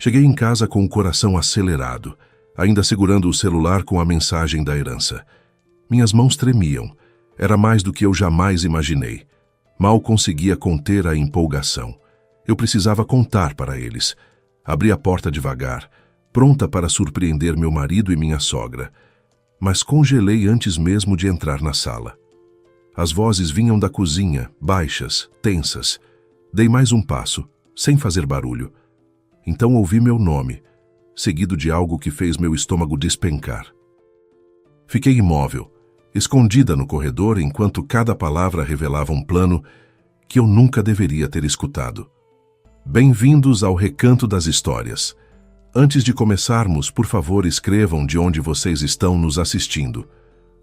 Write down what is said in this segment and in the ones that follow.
Cheguei em casa com o coração acelerado, ainda segurando o celular com a mensagem da herança. Minhas mãos tremiam. Era mais do que eu jamais imaginei. Mal conseguia conter a empolgação. Eu precisava contar para eles. Abri a porta devagar, pronta para surpreender meu marido e minha sogra. Mas congelei antes mesmo de entrar na sala. As vozes vinham da cozinha, baixas, tensas. Dei mais um passo, sem fazer barulho. Então ouvi meu nome, seguido de algo que fez meu estômago despencar. Fiquei imóvel, escondida no corredor enquanto cada palavra revelava um plano que eu nunca deveria ter escutado. Bem-vindos ao Recanto das Histórias. Antes de começarmos, por favor, escrevam de onde vocês estão nos assistindo.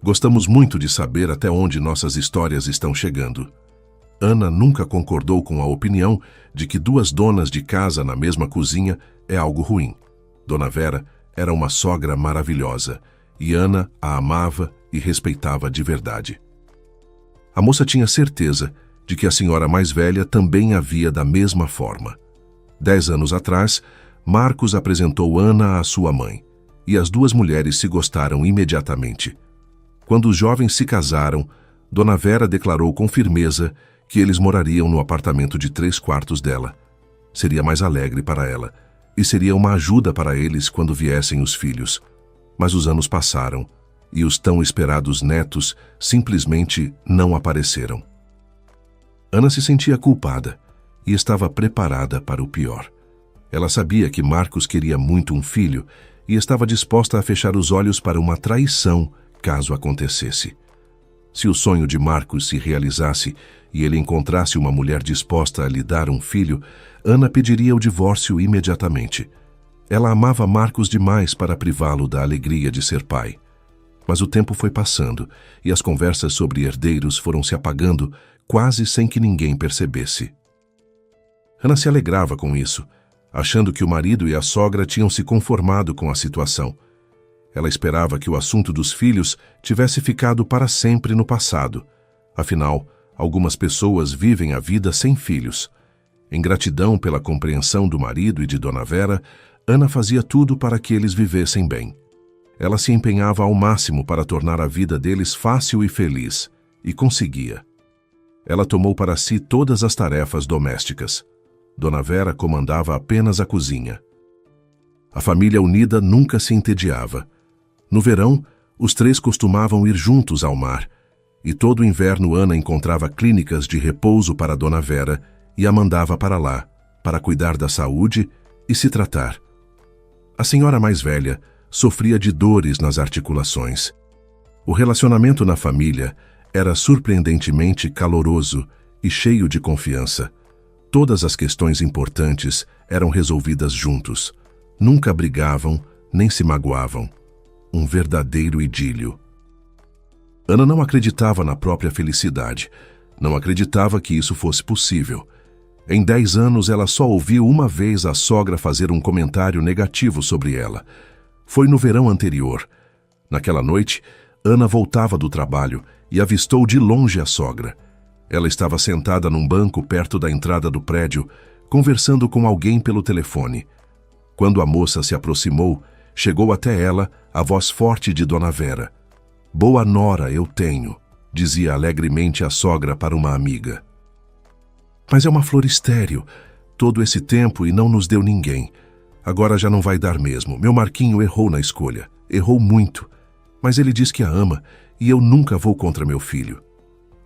Gostamos muito de saber até onde nossas histórias estão chegando. Ana nunca concordou com a opinião de que duas donas de casa na mesma cozinha é algo ruim. Dona Vera era uma sogra maravilhosa e Ana a amava e respeitava de verdade. A moça tinha certeza de que a senhora mais velha também a via da mesma forma. 10 anos atrás, Marcos apresentou Ana à sua mãe, e as duas mulheres se gostaram imediatamente. Quando os jovens se casaram, Dona Vera declarou com firmeza que eles morariam no apartamento de 3 quartos dela. Seria mais alegre para ela, e seria uma ajuda para eles quando viessem os filhos. Mas os anos passaram, e os tão esperados netos simplesmente não apareceram. Ana se sentia culpada, e estava preparada para o pior. Ela sabia que Marcos queria muito um filho, e estava disposta a fechar os olhos para uma traição caso acontecesse. Se o sonho de Marcos se realizasse e ele encontrasse uma mulher disposta a lhe dar um filho, Ana pediria o divórcio imediatamente. Ela amava Marcos demais para privá-lo da alegria de ser pai. Mas o tempo foi passando e as conversas sobre herdeiros foram se apagando quase sem que ninguém percebesse. Ana se alegrava com isso, achando que o marido e a sogra tinham se conformado com a situação. Ela esperava que o assunto dos filhos tivesse ficado para sempre no passado. Afinal, algumas pessoas vivem a vida sem filhos. Em gratidão pela compreensão do marido e de Dona Vera, Ana fazia tudo para que eles vivessem bem. Ela se empenhava ao máximo para tornar a vida deles fácil e feliz, e conseguia. Ela tomou para si todas as tarefas domésticas. Dona Vera comandava apenas a cozinha. A família unida nunca se entediava. No verão, os 3 costumavam ir juntos ao mar, e todo o inverno Ana encontrava clínicas de repouso para Dona Vera e a mandava para lá, para cuidar da saúde e se tratar. A senhora mais velha sofria de dores nas articulações. O relacionamento na família era surpreendentemente caloroso e cheio de confiança. Todas as questões importantes eram resolvidas juntos. Nunca brigavam, nem se magoavam. Um verdadeiro idílio. Ana não acreditava na própria felicidade. Não acreditava que isso fosse possível. Em 10 anos, ela só ouviu uma vez a sogra fazer um comentário negativo sobre ela. Foi no verão anterior. Naquela noite, Ana voltava do trabalho e avistou de longe a sogra. Ela estava sentada num banco perto da entrada do prédio, conversando com alguém pelo telefone. Quando a moça se aproximou, chegou até ela a voz forte de Dona Vera. "Boa nora eu tenho", dizia alegremente a sogra para uma amiga. "Mas é uma flor estéril, todo esse tempo e não nos deu ninguém. Agora já não vai dar mesmo. Meu Marquinho errou na escolha, errou muito. Mas ele diz que a ama e eu nunca vou contra meu filho."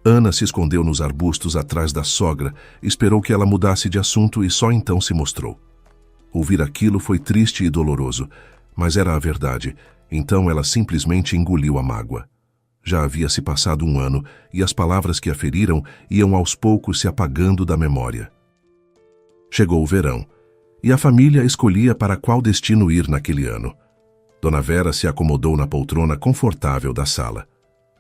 Ana se escondeu nos arbustos atrás da sogra, esperou que ela mudasse de assunto e só então se mostrou. Ouvir aquilo foi triste e doloroso, mas era a verdade, então ela simplesmente engoliu a mágoa. Já havia se passado 1 ano e as palavras que a feriram iam aos poucos se apagando da memória. Chegou o verão, e a família escolhia para qual destino ir naquele ano. Dona Vera se acomodou na poltrona confortável da sala.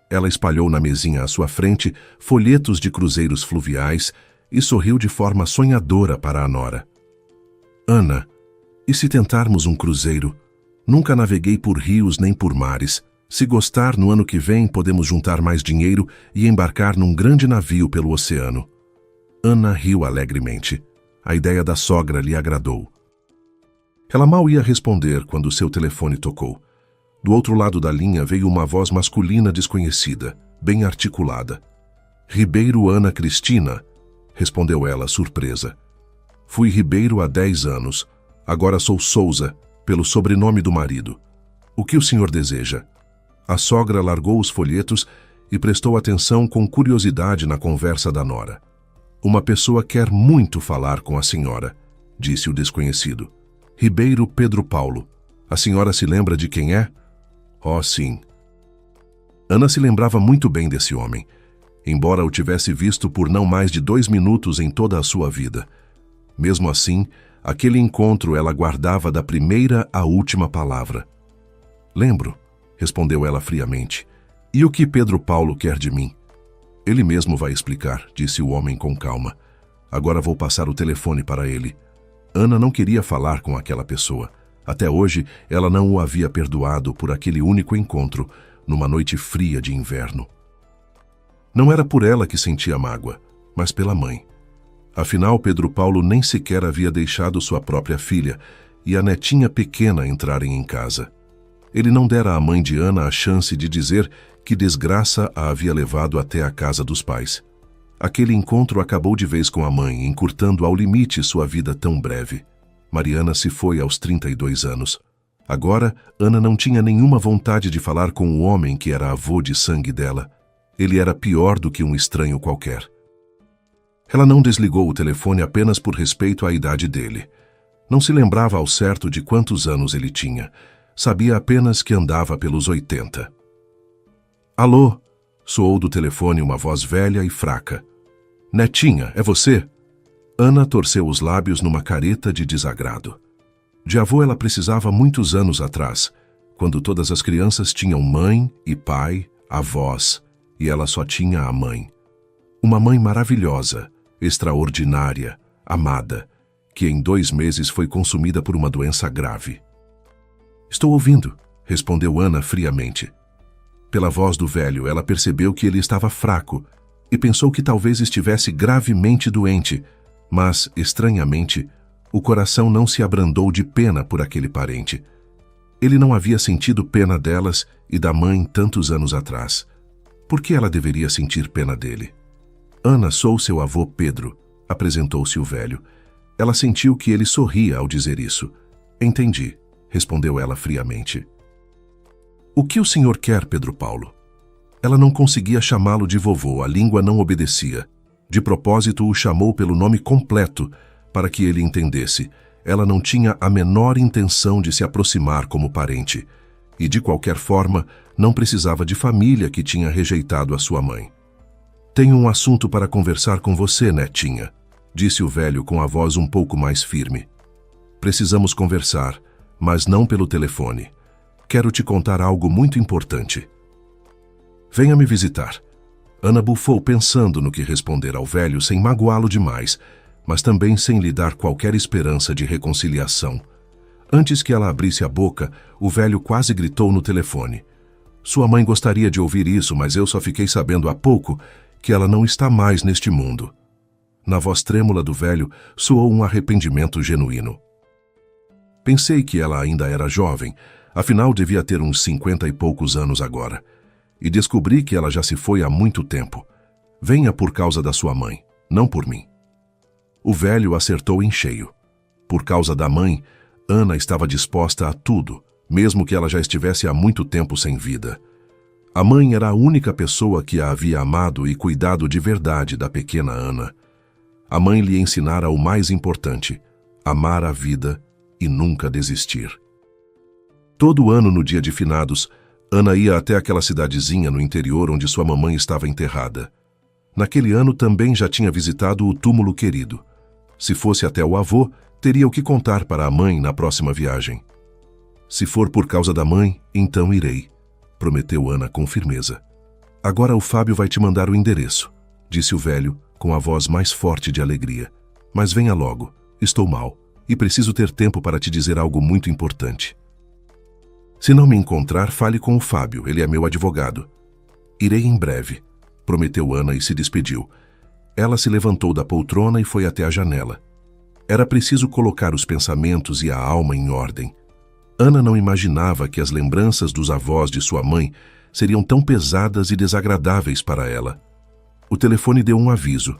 Ela espalhou na mesinha à sua frente folhetos de cruzeiros fluviais e sorriu de forma sonhadora para a nora. "Ana, e se tentarmos um cruzeiro? Nunca naveguei por rios nem por mares. Se gostar, no ano que vem podemos juntar mais dinheiro e embarcar num grande navio pelo oceano." Ana riu alegremente. A ideia da sogra lhe agradou. Ela mal ia responder quando seu telefone tocou. Do outro lado da linha veio uma voz masculina desconhecida, bem articulada. Ribeiro Ana Cristina, respondeu ela, surpresa. Fui Ribeiro há 10 anos. Agora sou Souza, pelo sobrenome do marido. O que o senhor deseja? A sogra largou os folhetos e prestou atenção com curiosidade na conversa da nora. Uma pessoa quer muito falar com a senhora, disse o desconhecido. Ribeiro Pedro Paulo. A senhora se lembra de quem é? Oh, sim. Ana se lembrava muito bem desse homem, embora o tivesse visto por não mais de 2 minutos em toda a sua vida. Mesmo assim, aquele encontro ela guardava da primeira à última palavra. Lembro, respondeu ela friamente. E o que Pedro Paulo quer de mim? Ele mesmo vai explicar, disse o homem com calma. Agora vou passar o telefone para ele. Ana não queria falar com aquela pessoa. Até hoje, ela não o havia perdoado por aquele único encontro, numa noite fria de inverno. Não era por ela que sentia mágoa, mas pela mãe. Afinal, Pedro Paulo nem sequer havia deixado sua própria filha e a netinha pequena entrarem em casa. Ele não dera à mãe de Ana a chance de dizer que desgraça a havia levado até a casa dos pais. Aquele encontro acabou de vez com a mãe, encurtando ao limite sua vida tão breve. Mariana se foi aos 32 anos. Agora, Ana não tinha nenhuma vontade de falar com o homem que era avô de sangue dela. Ele era pior do que um estranho qualquer. Ela não desligou o telefone apenas por respeito à idade dele. Não se lembrava ao certo de quantos anos ele tinha. Sabia apenas que andava pelos 80. Alô? Soou do telefone uma voz velha e fraca. Netinha, é você? Ana torceu os lábios numa careta de desagrado. De avô ela precisava muitos anos atrás, quando todas as crianças tinham mãe e pai, avós, e ela só tinha a mãe. Uma mãe maravilhosa, extraordinária, amada, que em 2 meses foi consumida por uma doença grave. Estou ouvindo, respondeu Ana friamente. Pela voz do velho, ela percebeu que ele estava fraco e pensou que talvez estivesse gravemente doente, mas, estranhamente, o coração não se abrandou de pena por aquele parente. Ele não havia sentido pena delas e da mãe tantos anos atrás. Por que ela deveria sentir pena dele? Ana, sou seu avô Pedro, apresentou-se o velho. Ela sentiu que ele sorria ao dizer isso. Entendi, respondeu ela friamente. O que o senhor quer, Pedro Paulo? Ela não conseguia chamá-lo de vovô, a língua não obedecia. De propósito, o chamou pelo nome completo, para que ele entendesse. Ela não tinha a menor intenção de se aproximar como parente, e de qualquer forma, não precisava de família que tinha rejeitado a sua mãe. Tenho um assunto para conversar com você, netinha, disse o velho com a voz um pouco mais firme. Precisamos conversar, mas não pelo telefone. Quero te contar algo muito importante. Venha me visitar. Ana bufou pensando no que responder ao velho sem magoá-lo demais, mas também sem lhe dar qualquer esperança de reconciliação. Antes que ela abrisse a boca, o velho quase gritou no telefone. Sua mãe gostaria de ouvir isso, mas eu só fiquei sabendo há pouco que ela não está mais neste mundo. Na voz trêmula do velho soou um arrependimento genuíno. Pensei que ela ainda era jovem, afinal devia ter uns 50 e poucos anos agora. E descobri que ela já se foi há muito tempo. Venha por causa da sua mãe, não por mim. O velho acertou em cheio. Por causa da mãe, Ana estava disposta a tudo, mesmo que ela já estivesse há muito tempo sem vida. A mãe era a única pessoa que a havia amado e cuidado de verdade da pequena Ana. A mãe lhe ensinara o mais importante, amar a vida e nunca desistir. Todo ano, no dia de finados, Ana ia até aquela cidadezinha no interior onde sua mamãe estava enterrada. Naquele ano também já tinha visitado o túmulo querido. Se fosse até o avô, teria o que contar para a mãe na próxima viagem. Se for por causa da mãe, então irei, prometeu Ana com firmeza. Agora o Fábio vai te mandar o endereço, disse o velho, com a voz mais forte de alegria. Mas venha logo, estou mal, e preciso ter tempo para te dizer algo muito importante. Se não me encontrar, fale com o Fábio, ele é meu advogado. Irei em breve, prometeu Ana e se despediu. Ela se levantou da poltrona e foi até a janela. Era preciso colocar os pensamentos e a alma em ordem. Ana não imaginava que as lembranças dos avós de sua mãe seriam tão pesadas e desagradáveis para ela. O telefone deu um aviso.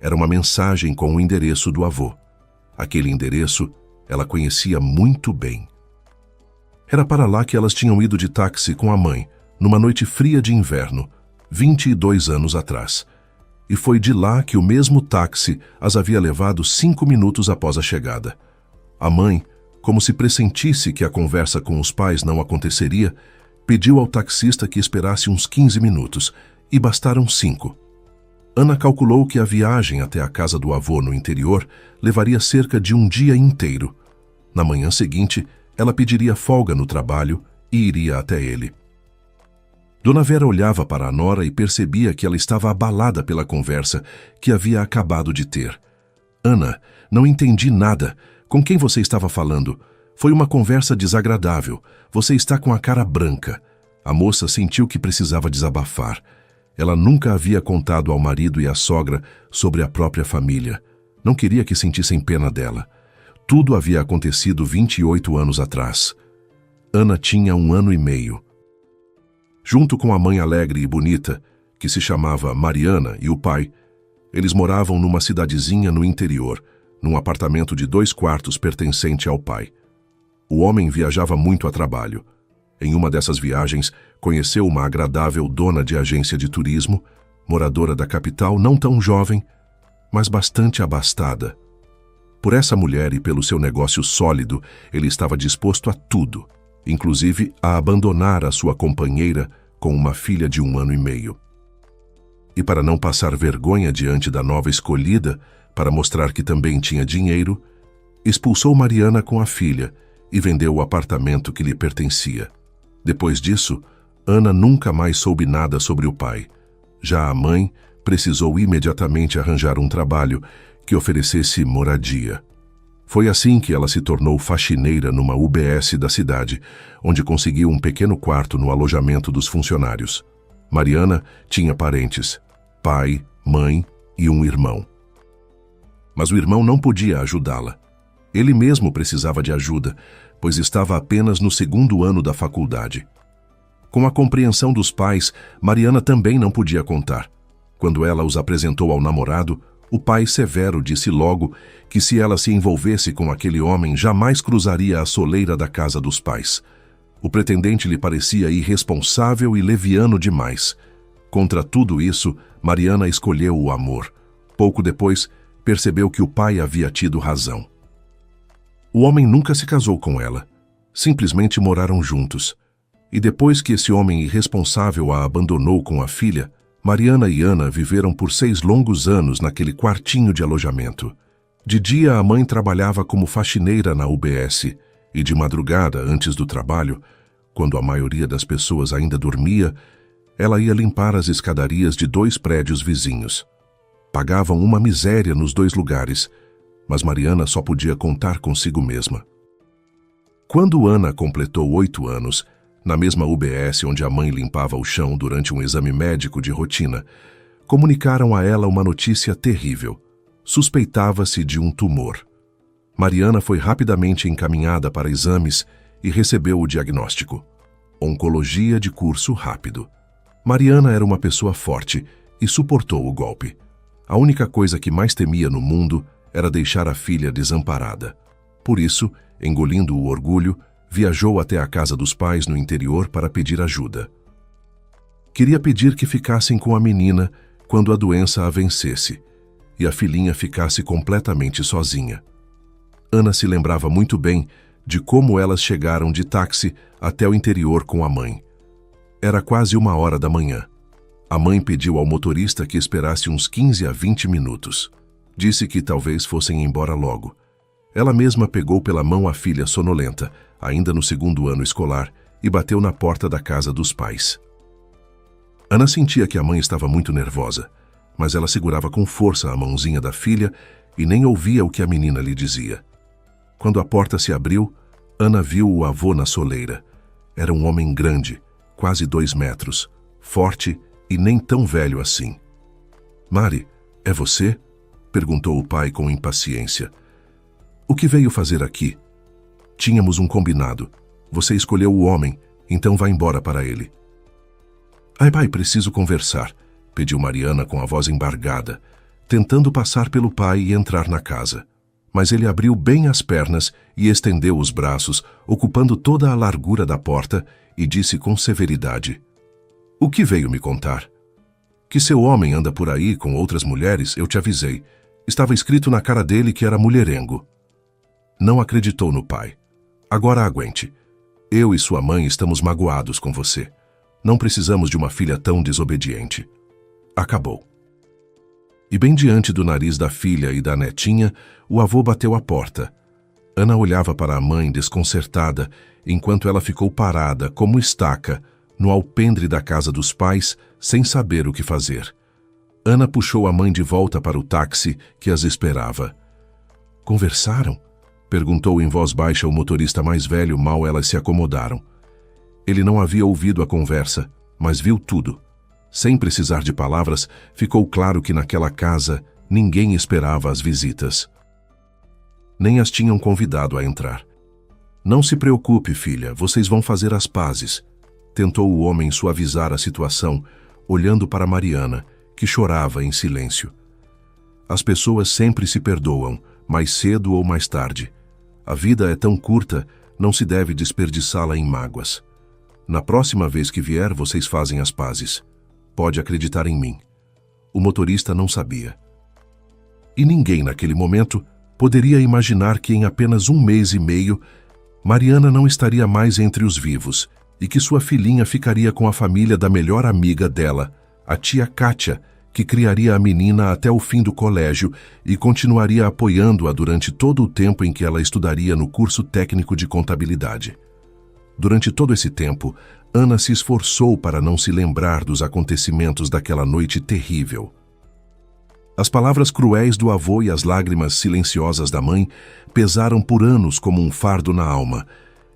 Era uma mensagem com o endereço do avô. Aquele endereço ela conhecia muito bem. Era para lá que elas tinham ido de táxi com a mãe, numa noite fria de inverno, 22 anos atrás. E foi de lá que o mesmo táxi as havia levado 5 minutos após a chegada. A mãe, como se pressentisse que a conversa com os pais não aconteceria, pediu ao taxista que esperasse uns 15 minutos, e bastaram 5. Ana calculou que a viagem até a casa do avô no interior levaria cerca de um dia inteiro. Na manhã seguinte, ela pediria folga no trabalho e iria até ele. Dona Vera olhava para a nora e percebia que ela estava abalada pela conversa que havia acabado de ter. Ana, não entendi nada. Com quem você estava falando? Foi uma conversa desagradável. Você está com a cara branca. A moça sentiu que precisava desabafar. Ela nunca havia contado ao marido e à sogra sobre a própria família. Não queria que sentissem pena dela. Tudo havia acontecido 28 anos atrás. Ana tinha 1 ano e meio. Junto com a mãe alegre e bonita, que se chamava Mariana, e o pai, eles moravam numa cidadezinha no interior, num apartamento de 2 quartos pertencente ao pai. O homem viajava muito a trabalho. Em uma dessas viagens, conheceu uma agradável dona de agência de turismo, moradora da capital, não tão jovem, mas bastante abastada. Por essa mulher e pelo seu negócio sólido, ele estava disposto a tudo, inclusive a abandonar a sua companheira com uma filha de 1 ano e meio. E para não passar vergonha diante da nova escolhida, para mostrar que também tinha dinheiro, expulsou Mariana com a filha e vendeu o apartamento que lhe pertencia. Depois disso, Ana nunca mais soube nada sobre o pai. Já a mãe precisou imediatamente arranjar um trabalho que oferecesse moradia. Foi assim que ela se tornou faxineira numa UBS da cidade, onde conseguiu um pequeno quarto no alojamento dos funcionários. Mariana tinha parentes, pai, mãe e um irmão. Mas o irmão não podia ajudá-la. Ele mesmo precisava de ajuda, pois estava apenas no 2º ano da faculdade. Com a compreensão dos pais, Mariana também não podia contar. Quando ela os apresentou ao namorado, o pai severo disse logo que se ela se envolvesse com aquele homem, jamais cruzaria a soleira da casa dos pais. O pretendente lhe parecia irresponsável e leviano demais. Contra tudo isso, Mariana escolheu o amor. Pouco depois, percebeu que o pai havia tido razão. O homem nunca se casou com ela. Simplesmente moraram juntos. E depois que esse homem irresponsável a abandonou com a filha, Mariana e Ana viveram por 6 longos anos naquele quartinho de alojamento. De dia, a mãe trabalhava como faxineira na UBS e de madrugada, antes do trabalho, quando a maioria das pessoas ainda dormia, ela ia limpar as escadarias de 2 prédios vizinhos. Pagavam uma miséria nos 2 lugares, mas Mariana só podia contar consigo mesma. Quando Ana completou 8 anos, na mesma UBS onde a mãe limpava o chão durante um exame médico de rotina, comunicaram a ela uma notícia terrível. Suspeitava-se de um tumor. Mariana foi rapidamente encaminhada para exames e recebeu o diagnóstico: oncologia de curso rápido. Mariana era uma pessoa forte e suportou o golpe. A única coisa que mais temia no mundo era deixar a filha desamparada. Por isso, engolindo o orgulho, viajou até a casa dos pais no interior para pedir ajuda. Queria pedir que ficassem com a menina quando a doença a vencesse e a filhinha ficasse completamente sozinha. Ana se lembrava muito bem de como elas chegaram de táxi até o interior com a mãe. Era quase 1h da manhã. A mãe pediu ao motorista que esperasse uns 15 a 20 minutos. Disse que talvez fossem embora logo. Ela mesma pegou pela mão a filha sonolenta, ainda no 2º ano escolar, e bateu na porta da casa dos pais. Ana sentia que a mãe estava muito nervosa, mas ela segurava com força a mãozinha da filha e nem ouvia o que a menina lhe dizia. Quando a porta se abriu, Ana viu o avô na soleira. Era um homem grande, quase 2 metros, forte e nem tão velho assim. "Mari, é você?" perguntou o pai com impaciência. O que veio fazer aqui? Tínhamos um combinado. Você escolheu o homem, então vá embora para ele. Ai, pai, preciso conversar, pediu Mariana com a voz embargada, tentando passar pelo pai e entrar na casa. Mas ele abriu bem as pernas e estendeu os braços, ocupando toda a largura da porta, e disse com severidade: O que veio me contar? Que seu homem anda por aí com outras mulheres, eu te avisei. Estava escrito na cara dele que era mulherengo. Não acreditou no pai. Agora aguente. Eu e sua mãe estamos magoados com você. Não precisamos de uma filha tão desobediente. Acabou. E bem diante do nariz da filha e da netinha, o avô bateu a porta. Ana olhava para a mãe desconcertada, enquanto ela ficou parada, como estaca, no alpendre da casa dos pais, sem saber o que fazer. Ana puxou a mãe de volta para o táxi que as esperava. Conversaram? Perguntou em voz baixa o motorista mais velho mal elas se acomodaram. Ele não havia ouvido a conversa, mas viu tudo. Sem precisar de palavras, ficou claro que naquela casa ninguém esperava as visitas. Nem as tinham convidado a entrar. Não se preocupe, filha, vocês vão fazer as pazes. Tentou o homem suavizar a situação, olhando para Mariana, que chorava em silêncio. As pessoas sempre se perdoam, mais cedo ou mais tarde. A vida é tão curta, não se deve desperdiçá-la em mágoas. Na próxima vez que vier, vocês fazem as pazes. Pode acreditar em mim. O motorista não sabia. E ninguém naquele momento poderia imaginar que em apenas 1 mês e meio, Mariana não estaria mais entre os vivos e que sua filhinha ficaria com a família da melhor amiga dela, a tia Kátia, que criaria a menina até o fim do colégio e continuaria apoiando-a durante todo o tempo em que ela estudaria no curso técnico de contabilidade. Durante todo esse tempo, Ana se esforçou para não se lembrar dos acontecimentos daquela noite terrível. As palavras cruéis do avô e as lágrimas silenciosas da mãe pesaram por anos como um fardo na alma,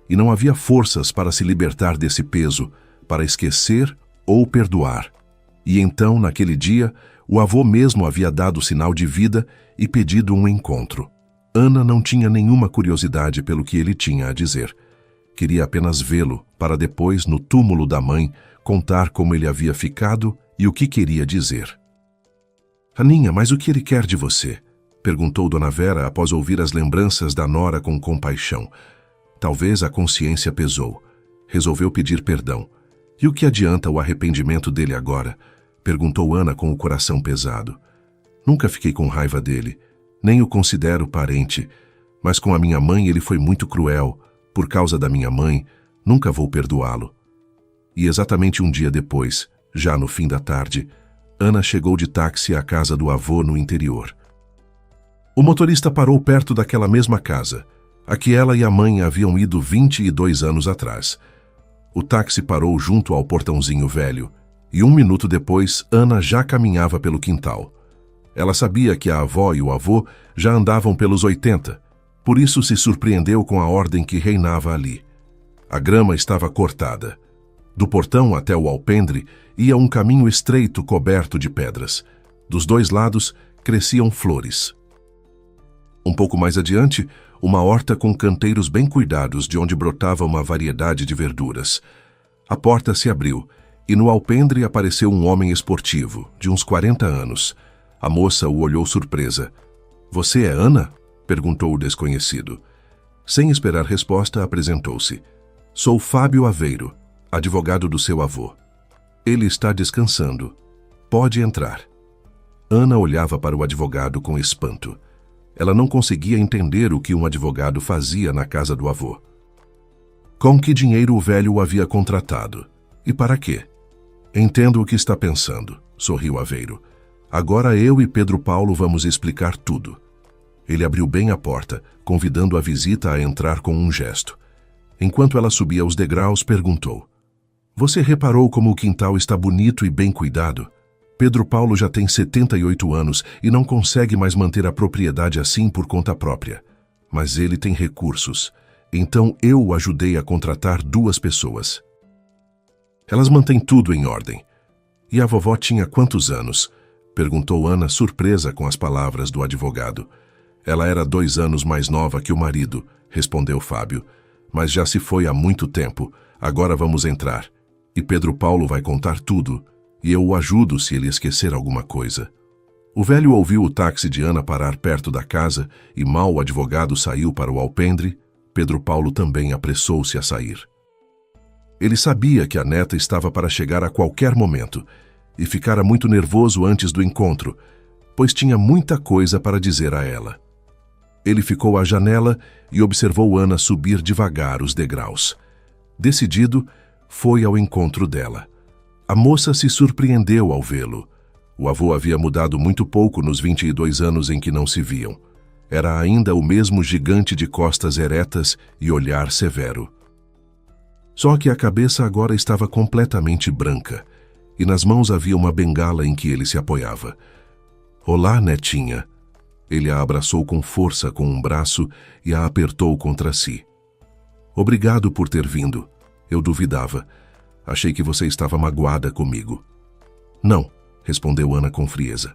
e não havia forças para se libertar desse peso, para esquecer ou perdoar. E então, naquele dia, o avô mesmo havia dado sinal de vida e pedido um encontro. Ana não tinha nenhuma curiosidade pelo que ele tinha a dizer. Queria apenas vê-lo, para depois, no túmulo da mãe, contar como ele havia ficado e o que queria dizer. Aninha, mas o que ele quer de você? Perguntou Dona Vera após ouvir as lembranças da nora com compaixão. Talvez a consciência pesou. Resolveu pedir perdão. E o que adianta o arrependimento dele agora? Perguntou Ana com o coração pesado. Nunca fiquei com raiva dele. Nem o considero parente. Mas com a minha mãe ele foi muito cruel. Por causa da minha mãe, nunca vou perdoá-lo. E exatamente um dia depois, já no fim da tarde, Ana chegou de táxi à casa do avô no interior. O motorista parou perto daquela mesma casa, a que ela e a mãe haviam ido 22 anos atrás. O táxi parou junto ao portãozinho velho, e 1 minuto depois, Ana já caminhava pelo quintal. Ela sabia que a avó e o avô já andavam pelos 80, por isso se surpreendeu com a ordem que reinava ali. A grama estava cortada. Do portão até o alpendre ia um caminho estreito coberto de pedras. Dos 2 lados cresciam flores. Um pouco mais adiante, uma horta com canteiros bem cuidados de onde brotava uma variedade de verduras. A porta se abriu e no alpendre apareceu um homem esportivo, de uns 40 anos. A moça o olhou surpresa. — Você é Ana? Perguntou o desconhecido. Sem esperar resposta, apresentou-se. — Sou Fábio Aveiro, advogado do seu avô. Ele está descansando. Pode entrar. Ana olhava para o advogado com espanto. Ela não conseguia entender o que um advogado fazia na casa do avô. Com que dinheiro o velho o havia contratado? E para quê? Entendo o que está pensando, sorriu Aveiro. Agora eu e Pedro Paulo vamos explicar tudo. Ele abriu bem a porta, convidando a visita a entrar com um gesto. Enquanto ela subia os degraus, perguntou: Você reparou como o quintal está bonito e bem cuidado? Pedro Paulo já tem 78 anos e não consegue mais manter a propriedade assim por conta própria. Mas ele tem recursos. Então eu o ajudei a contratar 2 pessoas. Elas mantêm tudo em ordem. E a vovó tinha quantos anos? Perguntou Ana, surpresa com as palavras do advogado. Ela era 2 anos mais nova que o marido, respondeu Fábio. Mas já se foi há muito tempo. Agora vamos entrar. E Pedro Paulo vai contar tudo, e eu o ajudo se ele esquecer alguma coisa. O velho ouviu o táxi de Ana parar perto da casa e mal o advogado saiu para o alpendre, Pedro Paulo também apressou-se a sair. Ele sabia que a neta estava para chegar a qualquer momento e ficara muito nervoso antes do encontro, pois tinha muita coisa para dizer a ela. Ele ficou à janela e observou Ana subir devagar os degraus. Decidido, foi ao encontro dela. A moça se surpreendeu ao vê-lo. O avô havia mudado muito pouco nos 22 anos em que não se viam. Era ainda o mesmo gigante de costas eretas e olhar severo. Só que a cabeça agora estava completamente branca, e nas mãos havia uma bengala em que ele se apoiava. Olá, netinha. Ele a abraçou com força com um braço e a apertou contra si. Obrigado por ter vindo. Eu duvidava. Achei que você estava magoada comigo. Não, respondeu Ana com frieza.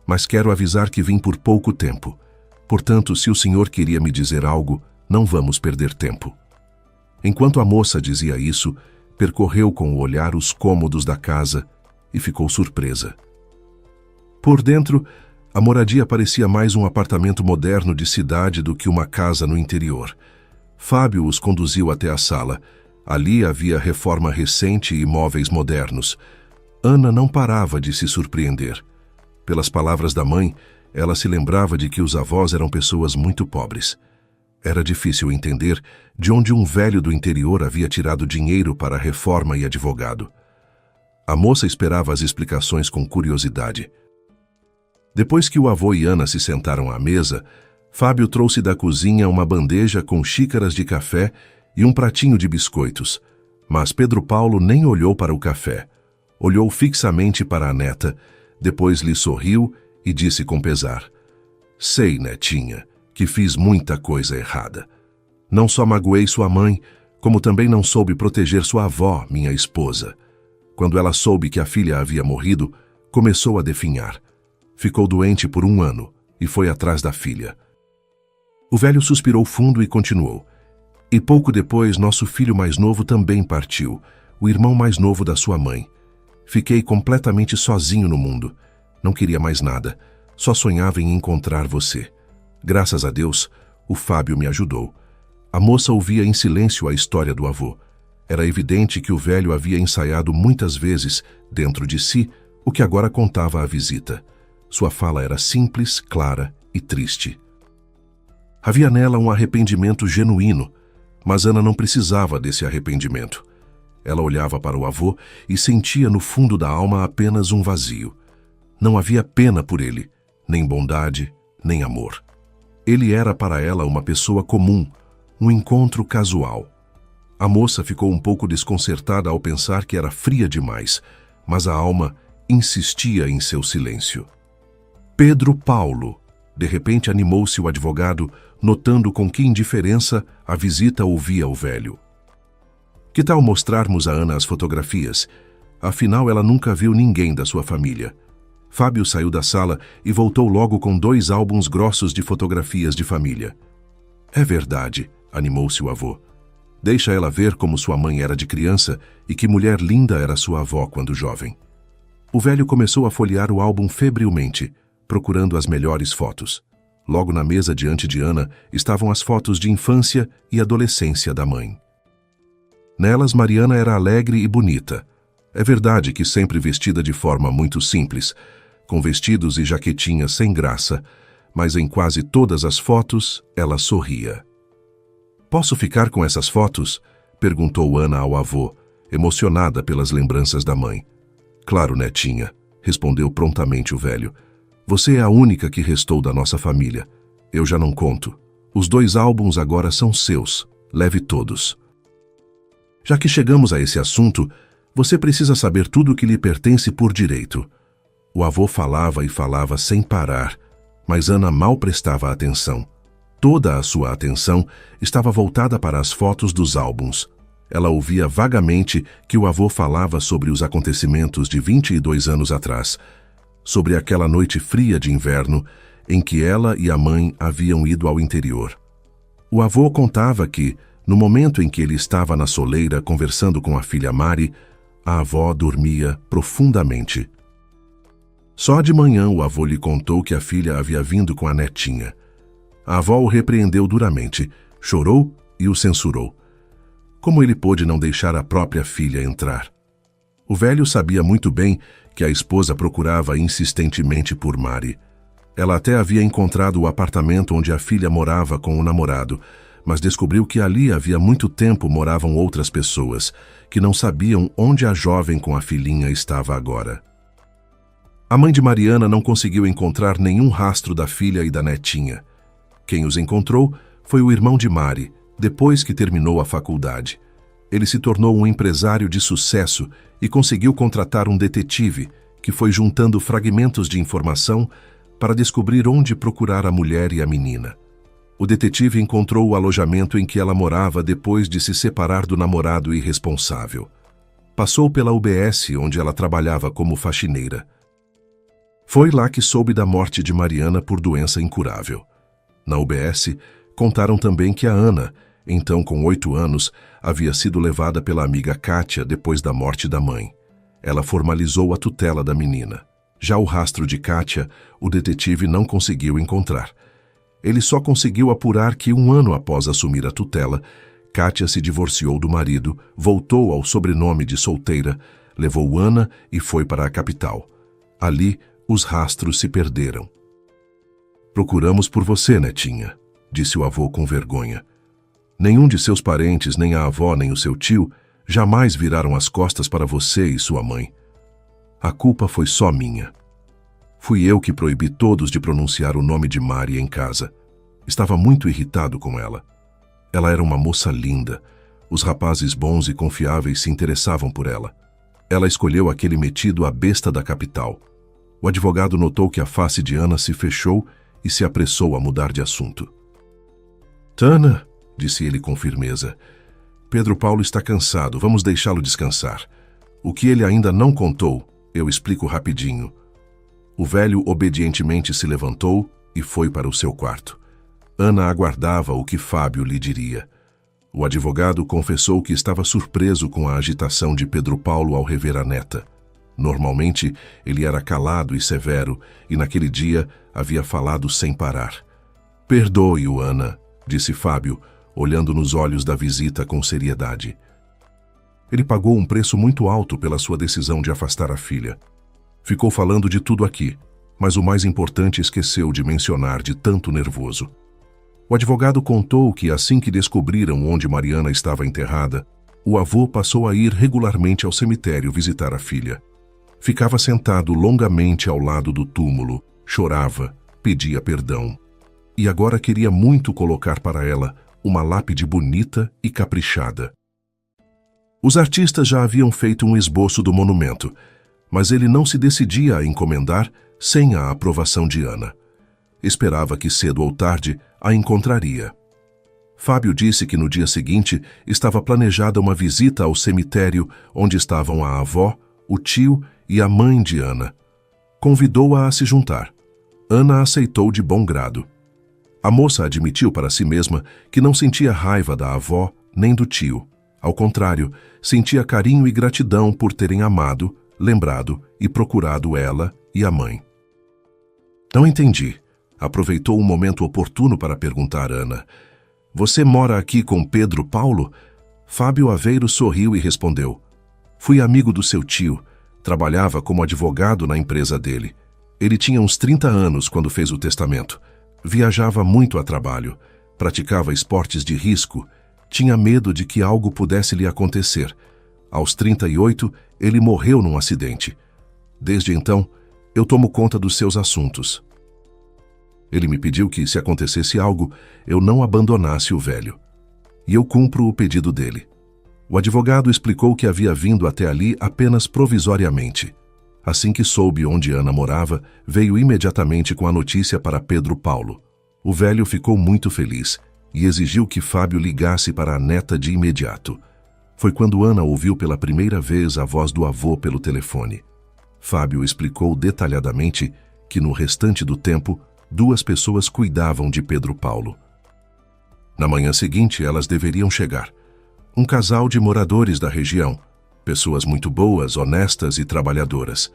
Mas quero avisar que vim por pouco tempo. Portanto, se o senhor queria me dizer algo, não vamos perder tempo. Enquanto a moça dizia isso, percorreu com o olhar os cômodos da casa e ficou surpresa. Por dentro, a moradia parecia mais um apartamento moderno de cidade do que uma casa no interior. Fábio os conduziu até a sala. Ali havia reforma recente e móveis modernos. Ana não parava de se surpreender. Pelas palavras da mãe, ela se lembrava de que os avós eram pessoas muito pobres. Era difícil entender de onde um velho do interior havia tirado dinheiro para a reforma e advogado. A moça esperava as explicações com curiosidade. Depois que o avô e Ana se sentaram à mesa, Fábio trouxe da cozinha uma bandeja com xícaras de café e um pratinho de biscoitos, mas Pedro Paulo nem olhou para o café. Olhou fixamente para a neta, depois lhe sorriu e disse com pesar: Sei, netinha, que fiz muita coisa errada. Não só magoei sua mãe, como também não soube proteger sua avó, minha esposa. Quando ela soube que a filha havia morrido, começou a definhar. Ficou doente por 1 ano e foi atrás da filha. O velho suspirou fundo e continuou. E pouco depois, nosso filho mais novo também partiu, o irmão mais novo da sua mãe. Fiquei completamente sozinho no mundo. Não queria mais nada. Só sonhava em encontrar você. Graças a Deus, o Fábio me ajudou. A moça ouvia em silêncio a história do avô. Era evidente que o velho havia ensaiado muitas vezes, dentro de si, o que agora contava à visita. Sua fala era simples, clara e triste. Havia nela um arrependimento genuíno, mas Ana não precisava desse arrependimento. Ela olhava para o avô e sentia no fundo da alma apenas um vazio. Não havia pena por ele, nem bondade, nem amor. Ele era para ela uma pessoa comum, um encontro casual. A moça ficou um pouco desconcertada ao pensar que era fria demais, mas a alma insistia em seu silêncio. Pedro Paulo. De repente animou-se o advogado, notando com que indiferença a visita ouvia o velho. Que tal mostrarmos a Ana as fotografias? Afinal, ela nunca viu ninguém da sua família. Fábio saiu da sala e voltou logo com 2 álbuns grossos de fotografias de família. É verdade, animou-se o avô. Deixa ela ver como sua mãe era de criança e que mulher linda era sua avó quando jovem. O velho começou a folhear o álbum febrilmente, procurando as melhores fotos. Logo na mesa diante de Ana estavam as fotos de infância e adolescência da mãe. Nelas, Mariana era alegre e bonita. É verdade que sempre vestida de forma muito simples, com vestidos e jaquetinhas sem graça, mas em quase todas as fotos ela sorria. Posso ficar com essas fotos? Perguntou Ana ao avô, emocionada pelas lembranças da mãe. Claro, netinha, respondeu prontamente o velho. Você é a única que restou da nossa família. Eu já não conto. Os 2 álbuns agora são seus. Leve todos. Já que chegamos a esse assunto, você precisa saber tudo o que lhe pertence por direito. O avô falava e falava sem parar, mas Ana mal prestava atenção. Toda a sua atenção estava voltada para as fotos dos álbuns. Ela ouvia vagamente que o avô falava sobre os acontecimentos de 22 anos atrás. Sobre aquela noite fria de inverno, em que ela e a mãe haviam ido ao interior. O avô contava que, no momento em que ele estava na soleira conversando com a filha Mari, a avó dormia profundamente. Só de manhã o avô lhe contou que a filha havia vindo com a netinha. A avó o repreendeu duramente, chorou e o censurou. Como ele pôde não deixar a própria filha entrar? O velho sabia muito bem que a esposa procurava insistentemente por Mari. Ela até havia encontrado o apartamento onde a filha morava com o namorado, mas descobriu que ali havia muito tempo moravam outras pessoas, que não sabiam onde a jovem com a filhinha estava agora. A mãe de Mariana não conseguiu encontrar nenhum rastro da filha e da netinha. Quem os encontrou foi o irmão de Mari, depois que terminou a faculdade. Ele se tornou um empresário de sucesso e conseguiu contratar um detetive que foi juntando fragmentos de informação para descobrir onde procurar a mulher e a menina. O detetive encontrou o alojamento em que ela morava depois de se separar do namorado irresponsável. Passou pela UBS, onde ela trabalhava como faxineira. Foi lá que soube da morte de Mariana por doença incurável. Na UBS, contaram também que a Ana, então com 8 anos, havia sido levada pela amiga Kátia depois da morte da mãe. Ela formalizou a tutela da menina. Já o rastro de Kátia, o detetive não conseguiu encontrar. Ele só conseguiu apurar que 1 ano após assumir a tutela, Kátia se divorciou do marido, voltou ao sobrenome de solteira, levou Ana e foi para a capital. Ali, os rastros se perderam. "Procuramos por você, netinha", disse o avô com vergonha. "Nenhum de seus parentes, nem a avó, nem o seu tio, jamais viraram as costas para você e sua mãe. A culpa foi só minha. Fui eu que proibi todos de pronunciar o nome de Mari em casa. Estava muito irritado com ela. Ela era uma moça linda. Os rapazes bons e confiáveis se interessavam por ela. Ela escolheu aquele metido à besta da capital." O advogado notou que a face de Ana se fechou e se apressou a mudar de assunto. "Tana", disse ele com firmeza, "Pedro Paulo está cansado, vamos deixá-lo descansar. O que ele ainda não contou, eu explico rapidinho." O velho obedientemente se levantou e foi para o seu quarto. Ana aguardava o que Fábio lhe diria. O advogado confessou que estava surpreso com a agitação de Pedro Paulo ao rever a neta. Normalmente, ele era calado e severo, e naquele dia havia falado sem parar. "Perdoe-o, Ana", disse Fábio, olhando nos olhos da visita com seriedade. Ele pagou um preço muito alto pela sua decisão de afastar a filha. Ficou falando de tudo aqui, mas o mais importante esqueceu de mencionar de tanto nervoso. O advogado contou que assim que descobriram onde Mariana estava enterrada, o avô passou a ir regularmente ao cemitério visitar a filha. Ficava sentado longamente ao lado do túmulo, chorava, pedia perdão. E agora queria muito colocar para ela uma lápide bonita e caprichada. Os artistas já haviam feito um esboço do monumento, mas ele não se decidia a encomendar sem a aprovação de Ana. Esperava que cedo ou tarde a encontraria. Fábio disse que no dia seguinte estava planejada uma visita ao cemitério onde estavam a avó, o tio e a mãe de Ana. Convidou-a a se juntar. Ana aceitou de bom grado. A moça admitiu para si mesma que não sentia raiva da avó nem do tio. Ao contrário, sentia carinho e gratidão por terem amado, lembrado e procurado ela e a mãe. "Não entendi", aproveitou um momento oportuno para perguntar a Ana. "Você mora aqui com Pedro Paulo?" Fábio Aveiro sorriu e respondeu: "Fui amigo do seu tio, trabalhava como advogado na empresa dele. Ele tinha uns 30 anos quando fez o testamento. Viajava muito a trabalho, praticava esportes de risco, tinha medo de que algo pudesse lhe acontecer. Aos 38, ele morreu num acidente. Desde então, eu tomo conta dos seus assuntos. Ele me pediu que, se acontecesse algo, eu não abandonasse o velho. E eu cumpro o pedido dele." O advogado explicou que havia vindo até ali apenas provisoriamente. Assim que soube onde Ana morava, veio imediatamente com a notícia para Pedro Paulo. O velho ficou muito feliz e exigiu que Fábio ligasse para a neta de imediato. Foi quando Ana ouviu pela primeira vez a voz do avô pelo telefone. Fábio explicou detalhadamente que, no restante do tempo, 2 pessoas cuidavam de Pedro Paulo. Na manhã seguinte, elas deveriam chegar. Um casal de moradores da região, pessoas muito boas, honestas e trabalhadoras.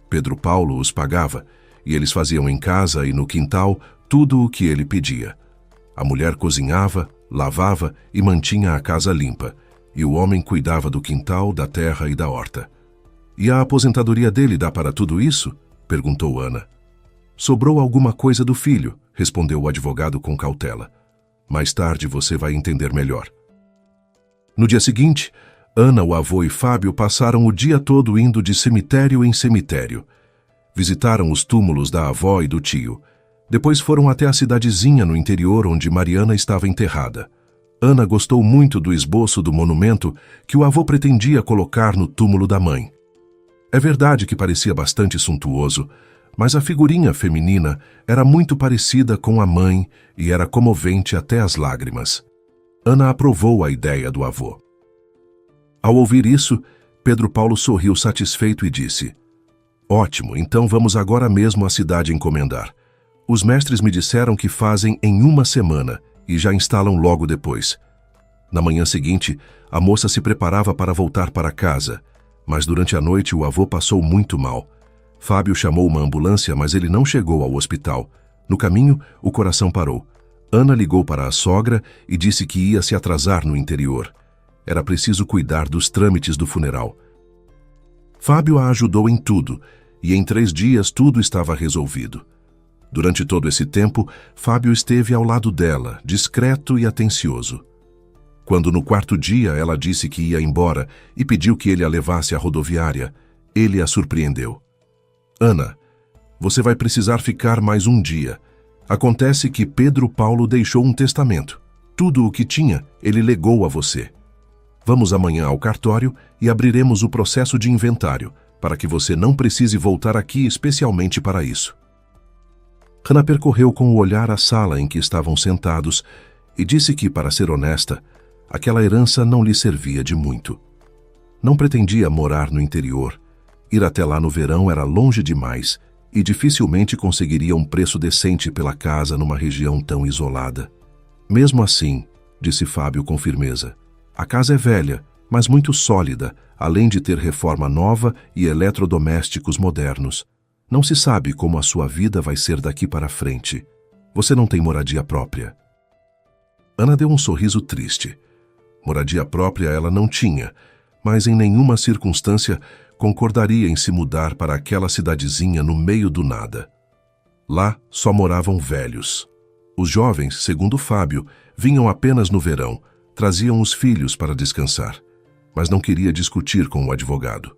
Pedro Paulo os pagava, e eles faziam em casa e no quintal tudo o que ele pedia. A mulher cozinhava, lavava e mantinha a casa limpa, e o homem cuidava do quintal, da terra e da horta. "E a aposentadoria dele dá para tudo isso?" perguntou Ana. "Sobrou alguma coisa do filho", respondeu o advogado com cautela. "Mais tarde você vai entender melhor." No dia seguinte, Ana, o avô e Fábio passaram o dia todo indo de cemitério em cemitério. Visitaram os túmulos da avó e do tio. Depois foram até a cidadezinha no interior onde Mariana estava enterrada. Ana gostou muito do esboço do monumento que o avô pretendia colocar no túmulo da mãe. É verdade que parecia bastante suntuoso, mas a figurinha feminina era muito parecida com a mãe e era comovente até as lágrimas. Ana aprovou a ideia do avô. Ao ouvir isso, Pedro Paulo sorriu satisfeito e disse: "Ótimo, então vamos agora mesmo à cidade encomendar. Os mestres me disseram que fazem em 1 semana e já instalam logo depois." Na manhã seguinte, a moça se preparava para voltar para casa, mas durante a noite o avô passou muito mal. Fábio chamou uma ambulância, mas ele não chegou ao hospital. No caminho, o coração parou. Ana ligou para a sogra e disse que ia se atrasar no interior. Era preciso cuidar dos trâmites do funeral. Fábio a ajudou em tudo, e em 3 dias tudo estava resolvido. Durante todo esse tempo, Fábio esteve ao lado dela, discreto e atencioso. Quando no 4º dia ela disse que ia embora e pediu que ele a levasse à rodoviária, ele a surpreendeu. "Ana, você vai precisar ficar mais 1 dia. Acontece que Pedro Paulo deixou um testamento. Tudo o que tinha, ele legou a você. Vamos amanhã ao cartório e abriremos o processo de inventário, para que você não precise voltar aqui especialmente para isso." Ana percorreu com o olhar a sala em que estavam sentados e disse que, para ser honesta, aquela herança não lhe servia de muito. Não pretendia morar no interior. Ir até lá no verão era longe demais e dificilmente conseguiria um preço decente pela casa numa região tão isolada. "Mesmo assim", disse Fábio com firmeza, "a casa é velha, mas muito sólida, além de ter reforma nova e eletrodomésticos modernos. Não se sabe como a sua vida vai ser daqui para frente. Você não tem moradia própria." Ana deu um sorriso triste. Moradia própria ela não tinha, mas em nenhuma circunstância concordaria em se mudar para aquela cidadezinha no meio do nada. Lá só moravam velhos. Os jovens, segundo Fábio, vinham apenas no verão, traziam os filhos para descansar, mas não queria discutir com o advogado.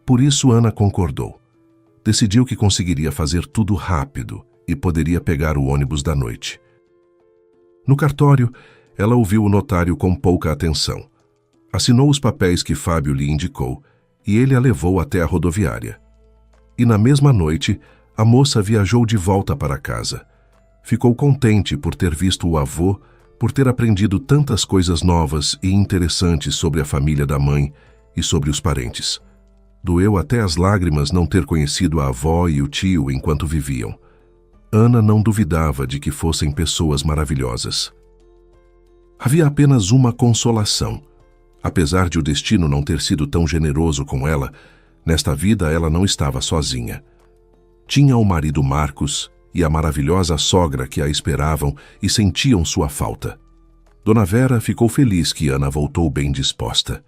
Por isso Ana concordou. Decidiu que conseguiria fazer tudo rápido e poderia pegar o ônibus da noite. No cartório, ela ouviu o notário com pouca atenção. Assinou os papéis que Fábio lhe indicou e ele a levou até a rodoviária. E na mesma noite, a moça viajou de volta para casa. Ficou contente por ter visto o avô, por ter aprendido tantas coisas novas e interessantes sobre a família da mãe e sobre os parentes. Doeu até as lágrimas não ter conhecido a avó e o tio enquanto viviam. Ana não duvidava de que fossem pessoas maravilhosas. Havia apenas uma consolação. Apesar de o destino não ter sido tão generoso com ela, nesta vida ela não estava sozinha. Tinha o marido Marcos e a maravilhosa sogra que a esperavam e sentiam sua falta. Dona Vera ficou feliz que Ana voltou bem disposta.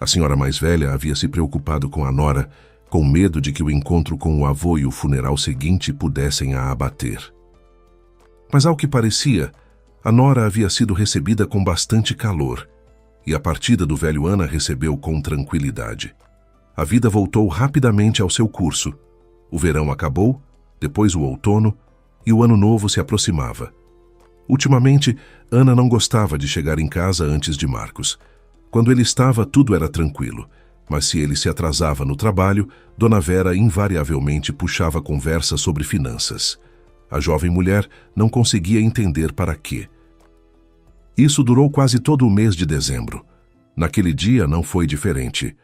A senhora mais velha havia se preocupado com a nora, com medo de que o encontro com o avô e o funeral seguinte pudessem a abater. Mas ao que parecia, a nora havia sido recebida com bastante calor, e a partida do velho Ana recebeu com tranquilidade. A vida voltou rapidamente ao seu curso. O verão acabou, depois o outono, e o ano novo se aproximava. Ultimamente, Ana não gostava de chegar em casa antes de Marcos. Quando ele estava, tudo era tranquilo, mas se ele se atrasava no trabalho, Dona Vera invariavelmente puxava conversa sobre finanças. A jovem mulher não conseguia entender para quê. Isso durou quase todo o mês de dezembro. Naquele dia não foi diferente.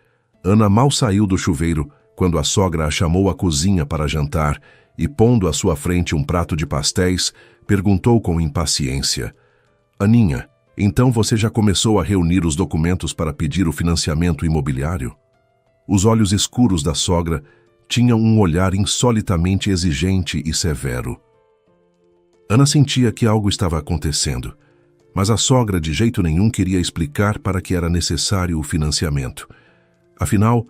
Ana mal saiu do chuveiro quando a sogra a chamou à cozinha para jantar e, pondo à sua frente um prato de pastéis, perguntou com impaciência: Aninha, então você já começou a reunir os documentos para pedir o financiamento imobiliário? Os olhos escuros da sogra tinham um olhar insolitamente exigente e severo. Ana sentia que algo estava acontecendo, mas a sogra de jeito nenhum queria explicar para que era necessário o financiamento. Afinal,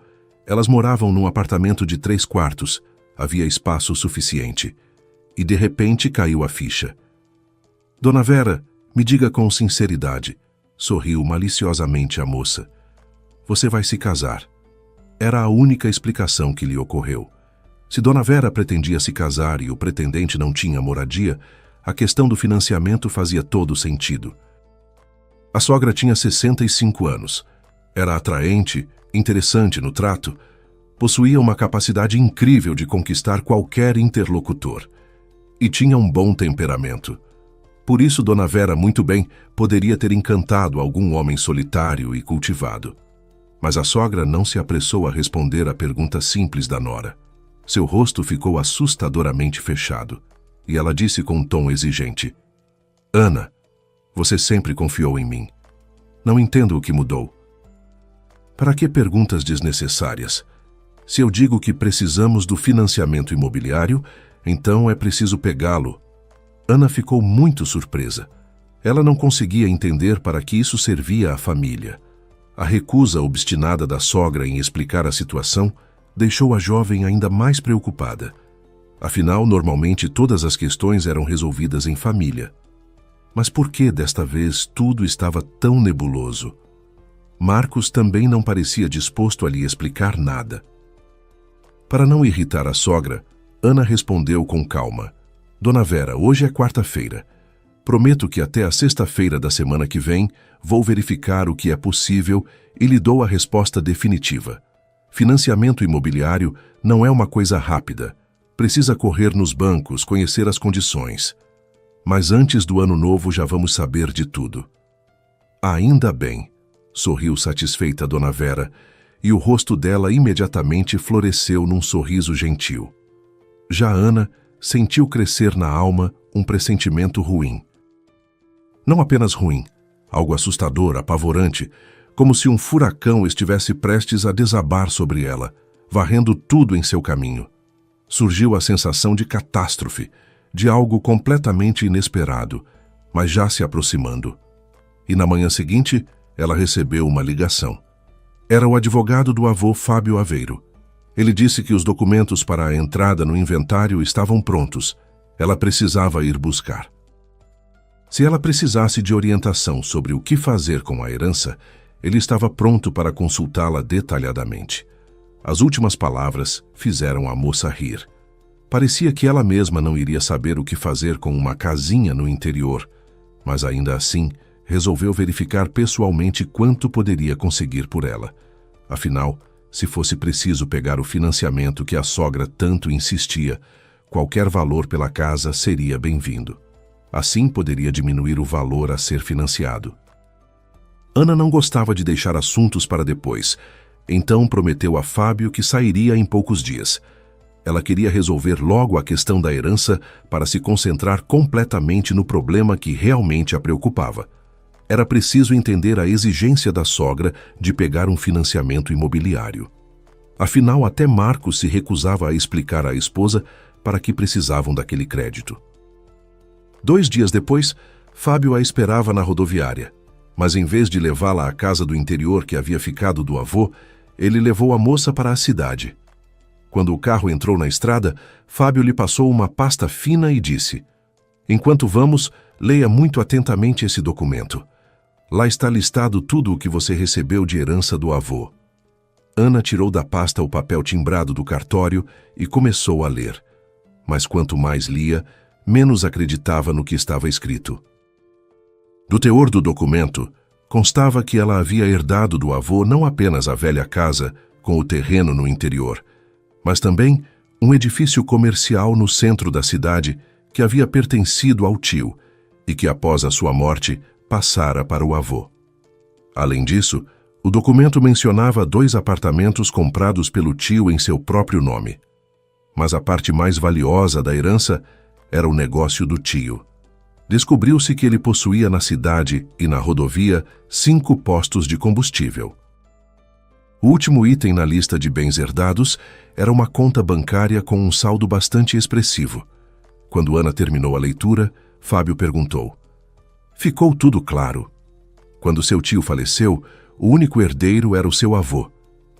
elas moravam num apartamento de 3 quartos, havia espaço suficiente. E de repente caiu a ficha. Dona Vera, me diga com sinceridade, sorriu maliciosamente a moça. Você vai se casar. Era a única explicação que lhe ocorreu. Se Dona Vera pretendia se casar e o pretendente não tinha moradia, a questão do financiamento fazia todo sentido. A sogra tinha 65 anos. Era atraente, interessante no trato, possuía uma capacidade incrível de conquistar qualquer interlocutor e tinha um bom temperamento. Por isso, Dona Vera, muito bem, poderia ter encantado algum homem solitário e cultivado. Mas a sogra não se apressou a responder à pergunta simples da nora. Seu rosto ficou assustadoramente fechado e ela disse com um tom exigente: Ana, você sempre confiou em mim. Não entendo o que mudou. Para que perguntas desnecessárias? Se eu digo que precisamos do financiamento imobiliário, então é preciso pegá-lo. Ana ficou muito surpresa. Ela não conseguia entender para que isso servia à família. A recusa obstinada da sogra em explicar a situação deixou a jovem ainda mais preocupada. Afinal, normalmente todas as questões eram resolvidas em família. Mas por que desta vez tudo estava tão nebuloso? Marcos também não parecia disposto a lhe explicar nada. Para não irritar a sogra, Ana respondeu com calma: Dona Vera, hoje é quarta-feira. Prometo que até a sexta-feira da semana que vem vou verificar o que é possível e lhe dou a resposta definitiva. Financiamento imobiliário não é uma coisa rápida. Precisa correr nos bancos, conhecer as condições. Mas antes do ano novo já vamos saber de tudo. Ainda bem, sorriu satisfeita Dona Vera, e o rosto dela imediatamente floresceu num sorriso gentil. Já Ana sentiu crescer na alma um pressentimento ruim. Não apenas ruim, algo assustador, apavorante, como se um furacão estivesse prestes a desabar sobre ela, varrendo tudo em seu caminho. Surgiu a sensação de catástrofe, de algo completamente inesperado, mas já se aproximando. E na manhã seguinte, ela recebeu uma ligação. Era o advogado do avô Fábio Aveiro. Ele disse que os documentos para a entrada no inventário estavam prontos. Ela precisava ir buscar. Se ela precisasse de orientação sobre o que fazer com a herança, ele estava pronto para consultá-la detalhadamente. As últimas palavras fizeram a moça rir. Parecia que ela mesma não iria saber o que fazer com uma casinha no interior, mas ainda assim resolveu verificar pessoalmente quanto poderia conseguir por ela. Afinal, se fosse preciso pegar o financiamento que a sogra tanto insistia, qualquer valor pela casa seria bem-vindo. Assim poderia diminuir o valor a ser financiado. Ana não gostava de deixar assuntos para depois, então prometeu a Fábio que sairia em poucos dias. Ela queria resolver logo a questão da herança para se concentrar completamente no problema que realmente a preocupava. Era preciso entender a exigência da sogra de pegar um financiamento imobiliário. Afinal, até Marcos se recusava a explicar à esposa para que precisavam daquele crédito. 2 dias depois, Fábio a esperava na rodoviária, mas em vez de levá-la à casa do interior que havia ficado do avô, ele levou a moça para a cidade. Quando o carro entrou na estrada, Fábio lhe passou uma pasta fina e disse: Enquanto vamos, leia muito atentamente esse documento. Lá está listado tudo o que você recebeu de herança do avô. Ana tirou da pasta o papel timbrado do cartório e começou a ler. Mas quanto mais lia, menos acreditava no que estava escrito. Do teor do documento, constava que ela havia herdado do avô não apenas a velha casa, com o terreno no interior, mas também um edifício comercial no centro da cidade que havia pertencido ao tio e que, após a sua morte, passara para o avô. Além disso, o documento mencionava 2 apartamentos comprados pelo tio em seu próprio nome. Mas a parte mais valiosa da herança era o negócio do tio. Descobriu-se que ele possuía na cidade e na rodovia 5 postos de combustível. O último item na lista de bens herdados era uma conta bancária com um saldo bastante expressivo. Quando Ana terminou a leitura, Fábio perguntou: "Ficou tudo claro?" Quando seu tio faleceu, o único herdeiro era o seu avô.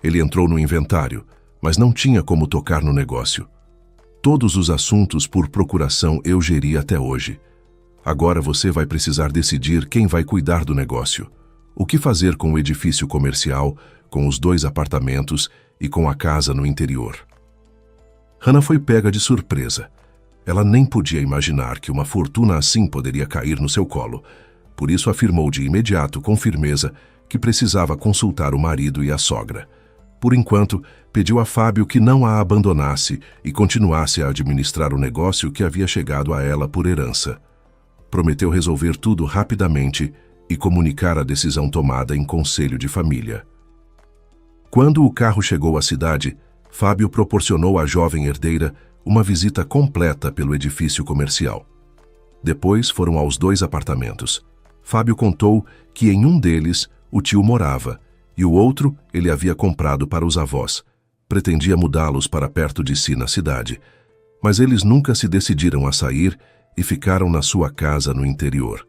Ele entrou no inventário, mas não tinha como tocar no negócio. Todos os assuntos por procuração eu geri até hoje. Agora você vai precisar decidir quem vai cuidar do negócio. O que fazer com o edifício comercial, com os 2 apartamentos e com a casa no interior. Hannah foi pega de surpresa. Ela nem podia imaginar que uma fortuna assim poderia cair no seu colo. Por isso afirmou de imediato, com firmeza, que precisava consultar o marido e a sogra. Por enquanto, pediu a Fábio que não a abandonasse e continuasse a administrar o negócio que havia chegado a ela por herança. Prometeu resolver tudo rapidamente e comunicar a decisão tomada em conselho de família. Quando o carro chegou à cidade, Fábio proporcionou à jovem herdeira uma visita completa pelo edifício comercial. Depois foram aos 2 apartamentos. Fábio contou que em um deles o tio morava e o outro ele havia comprado para os avós. Pretendia mudá-los para perto de si na cidade, mas eles nunca se decidiram a sair e ficaram na sua casa no interior.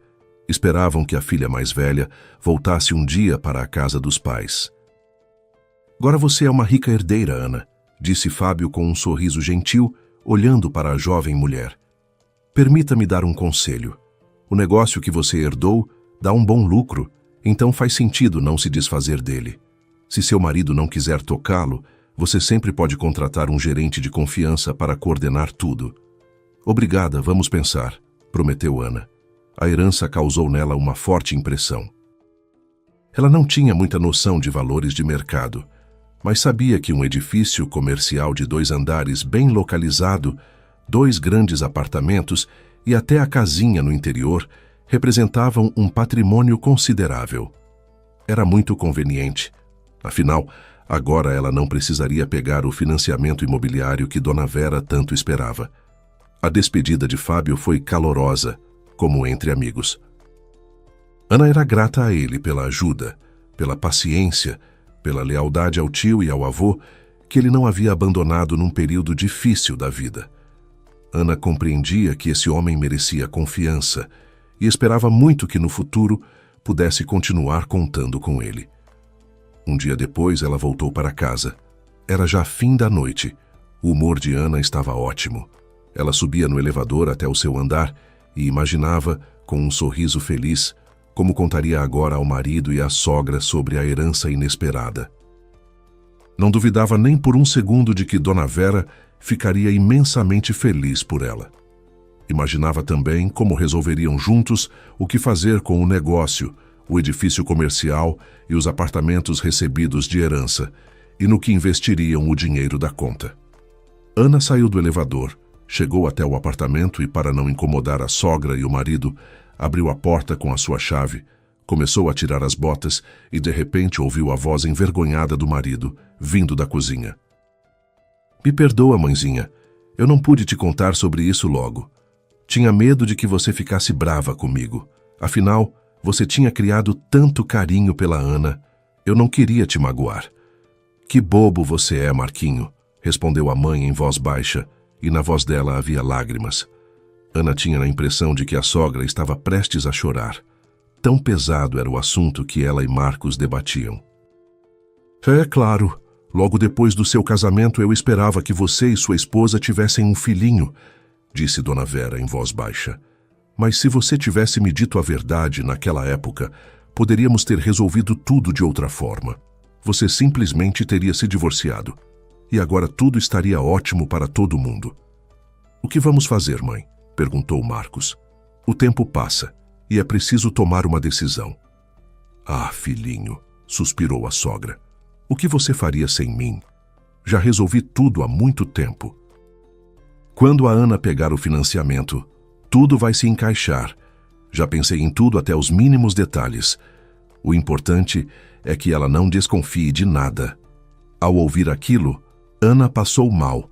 Esperavam que a filha mais velha voltasse um dia para a casa dos pais. "Agora você é uma rica herdeira, Ana", disse Fábio com um sorriso gentil, olhando para a jovem mulher. "Permita-me dar um conselho. O negócio que você herdou dá um bom lucro, então faz sentido não se desfazer dele. Se seu marido não quiser tocá-lo, você sempre pode contratar um gerente de confiança para coordenar tudo." "Obrigada, vamos pensar", prometeu Ana. A herança causou nela uma forte impressão. Ela não tinha muita noção de valores de mercado, mas sabia que um edifício comercial de 2 andares bem localizado, 2 grandes apartamentos e até a casinha no interior representavam um patrimônio considerável. Era muito conveniente. Afinal, agora ela não precisaria pegar o financiamento imobiliário que Dona Vera tanto esperava. A despedida de Fábio foi calorosa, como entre amigos. Ana era grata a ele pela ajuda, pela paciência, pela lealdade ao tio e ao avô, que ele não havia abandonado num período difícil da vida. Ana compreendia que esse homem merecia confiança e esperava muito que no futuro pudesse continuar contando com ele. Um dia depois ela voltou para casa. Era já fim da noite. O humor de Ana estava ótimo. Ela subia no elevador até o seu andar e imaginava, com um sorriso feliz, como contaria agora ao marido e à sogra sobre a herança inesperada. Não duvidava nem por um segundo de que Dona Vera ficaria imensamente feliz por ela. Imaginava também como resolveriam juntos o que fazer com o negócio, o edifício comercial e os apartamentos recebidos de herança, e no que investiriam o dinheiro da conta. Ana saiu do elevador, chegou até o apartamento e, para não incomodar a sogra e o marido, abriu a porta com a sua chave, começou a tirar as botas e, de repente, ouviu a voz envergonhada do marido, vindo da cozinha. "Me perdoa, mãezinha. Eu não pude te contar sobre isso logo. Tinha medo de que você ficasse brava comigo. Afinal, você tinha criado tanto carinho pela Ana. Eu não queria te magoar." "Que bobo você é, Marquinho", respondeu a mãe em voz baixa, e na voz dela havia lágrimas. Ana tinha a impressão de que a sogra estava prestes a chorar. Tão pesado era o assunto que ela e Marcos debatiam. "É claro. Logo depois do seu casamento eu esperava que você e sua esposa tivessem um filhinho", disse Dona Vera em voz baixa. "Mas se você tivesse me dito a verdade naquela época, poderíamos ter resolvido tudo de outra forma. Você simplesmente teria se divorciado. E agora tudo estaria ótimo para todo mundo." "O que vamos fazer, mãe?" perguntou Marcos. "O tempo passa e é preciso tomar uma decisão." "Ah, filhinho", suspirou a sogra. "O que você faria sem mim? Já resolvi tudo há muito tempo. Quando a Ana pegar o financiamento, tudo vai se encaixar. Já pensei em tudo até os mínimos detalhes. O importante é que ela não desconfie de nada." Ao ouvir aquilo, Ana passou mal.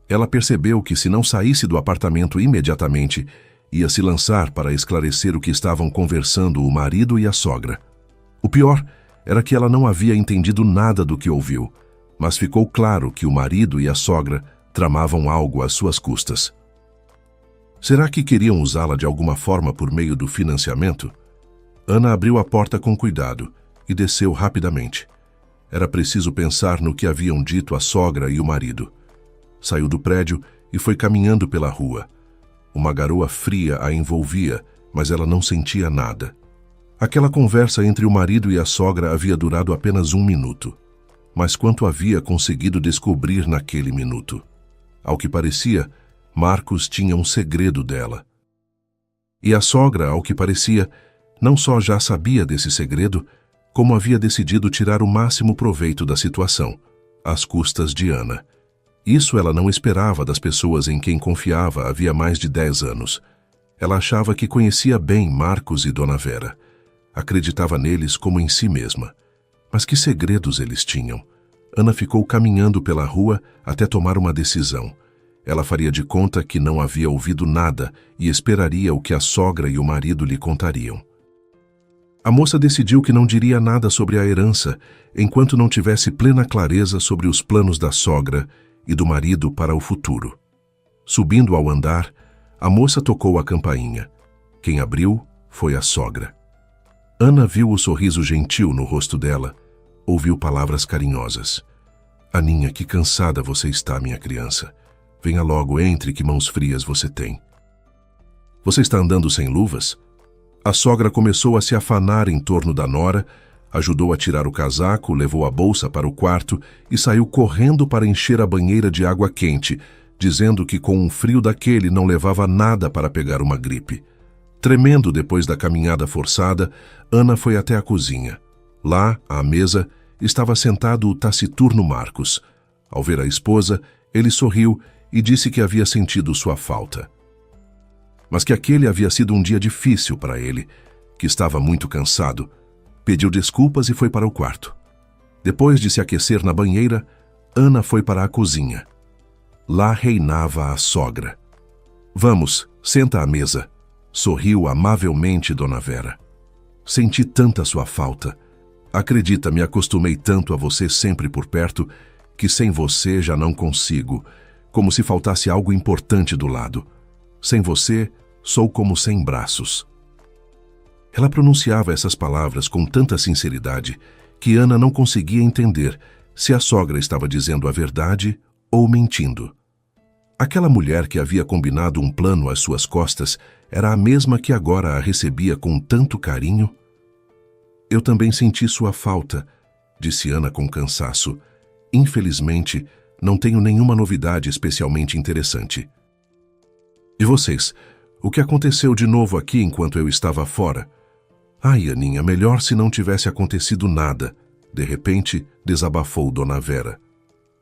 Ela percebeu que, se não saísse do apartamento imediatamente, ia se lançar para esclarecer o que estavam conversando o marido e a sogra. O pior era que ela não havia entendido nada do que ouviu, mas ficou claro que o marido e a sogra tramavam algo às suas custas. Será que queriam usá-la de alguma forma por meio do financiamento? Ana abriu a porta com cuidado e desceu rapidamente. Era preciso pensar no que haviam dito a sogra e o marido. Saiu do prédio e foi caminhando pela rua. Uma garoa fria a envolvia, mas ela não sentia nada. Aquela conversa entre o marido e a sogra havia durado apenas 1 minuto. Mas quanto havia conseguido descobrir naquele minuto? Ao que parecia, Marcos tinha um segredo dela. E a sogra, ao que parecia, não só já sabia desse segredo, como havia decidido tirar o máximo proveito da situação, às custas de Ana. Isso ela não esperava das pessoas em quem confiava havia mais de 10 anos. Ela achava que conhecia bem Marcos e Dona Vera. Acreditava neles como em si mesma. Mas que segredos eles tinham? Ana ficou caminhando pela rua até tomar uma decisão. Ela faria de conta que não havia ouvido nada e esperaria o que a sogra e o marido lhe contariam. A moça decidiu que não diria nada sobre a herança enquanto não tivesse plena clareza sobre os planos da sogra e do marido para o futuro. Subindo ao andar, a moça tocou a campainha. Quem abriu foi a sogra. Ana viu o sorriso gentil no rosto dela, ouviu palavras carinhosas. Aninha, que cansada você está, minha criança. Venha logo, entre, que mãos frias você tem. Você está andando sem luvas? A sogra começou a se afanar em torno da nora, ajudou a tirar o casaco, levou a bolsa para o quarto e saiu correndo para encher a banheira de água quente, dizendo que com um frio daquele não levava nada para pegar uma gripe. Tremendo depois da caminhada forçada, Ana foi até a cozinha. Lá, à mesa, estava sentado o taciturno Marcos. Ao ver a esposa, ele sorriu e disse que havia sentido sua falta. Mas que aquele havia sido um dia difícil para ele, que estava muito cansado. Pediu desculpas e foi para o quarto. Depois de se aquecer na banheira, Ana foi para a cozinha. Lá reinava a sogra. Vamos, senta à mesa. Sorriu amavelmente Dona Vera. Senti tanta sua falta. Acredita, me acostumei tanto a você sempre por perto, que sem você já não consigo, como se faltasse algo importante do lado. Sem você, sou como sem braços. Ela pronunciava essas palavras com tanta sinceridade que Ana não conseguia entender se a sogra estava dizendo a verdade ou mentindo. Aquela mulher que havia combinado um plano às suas costas era a mesma que agora a recebia com tanto carinho? Eu também senti sua falta, disse Ana com cansaço. Infelizmente, não tenho nenhuma novidade especialmente interessante. E vocês? O que aconteceu de novo aqui enquanto eu estava fora? Ai, Aninha, melhor se não tivesse acontecido nada. De repente, desabafou Dona Vera.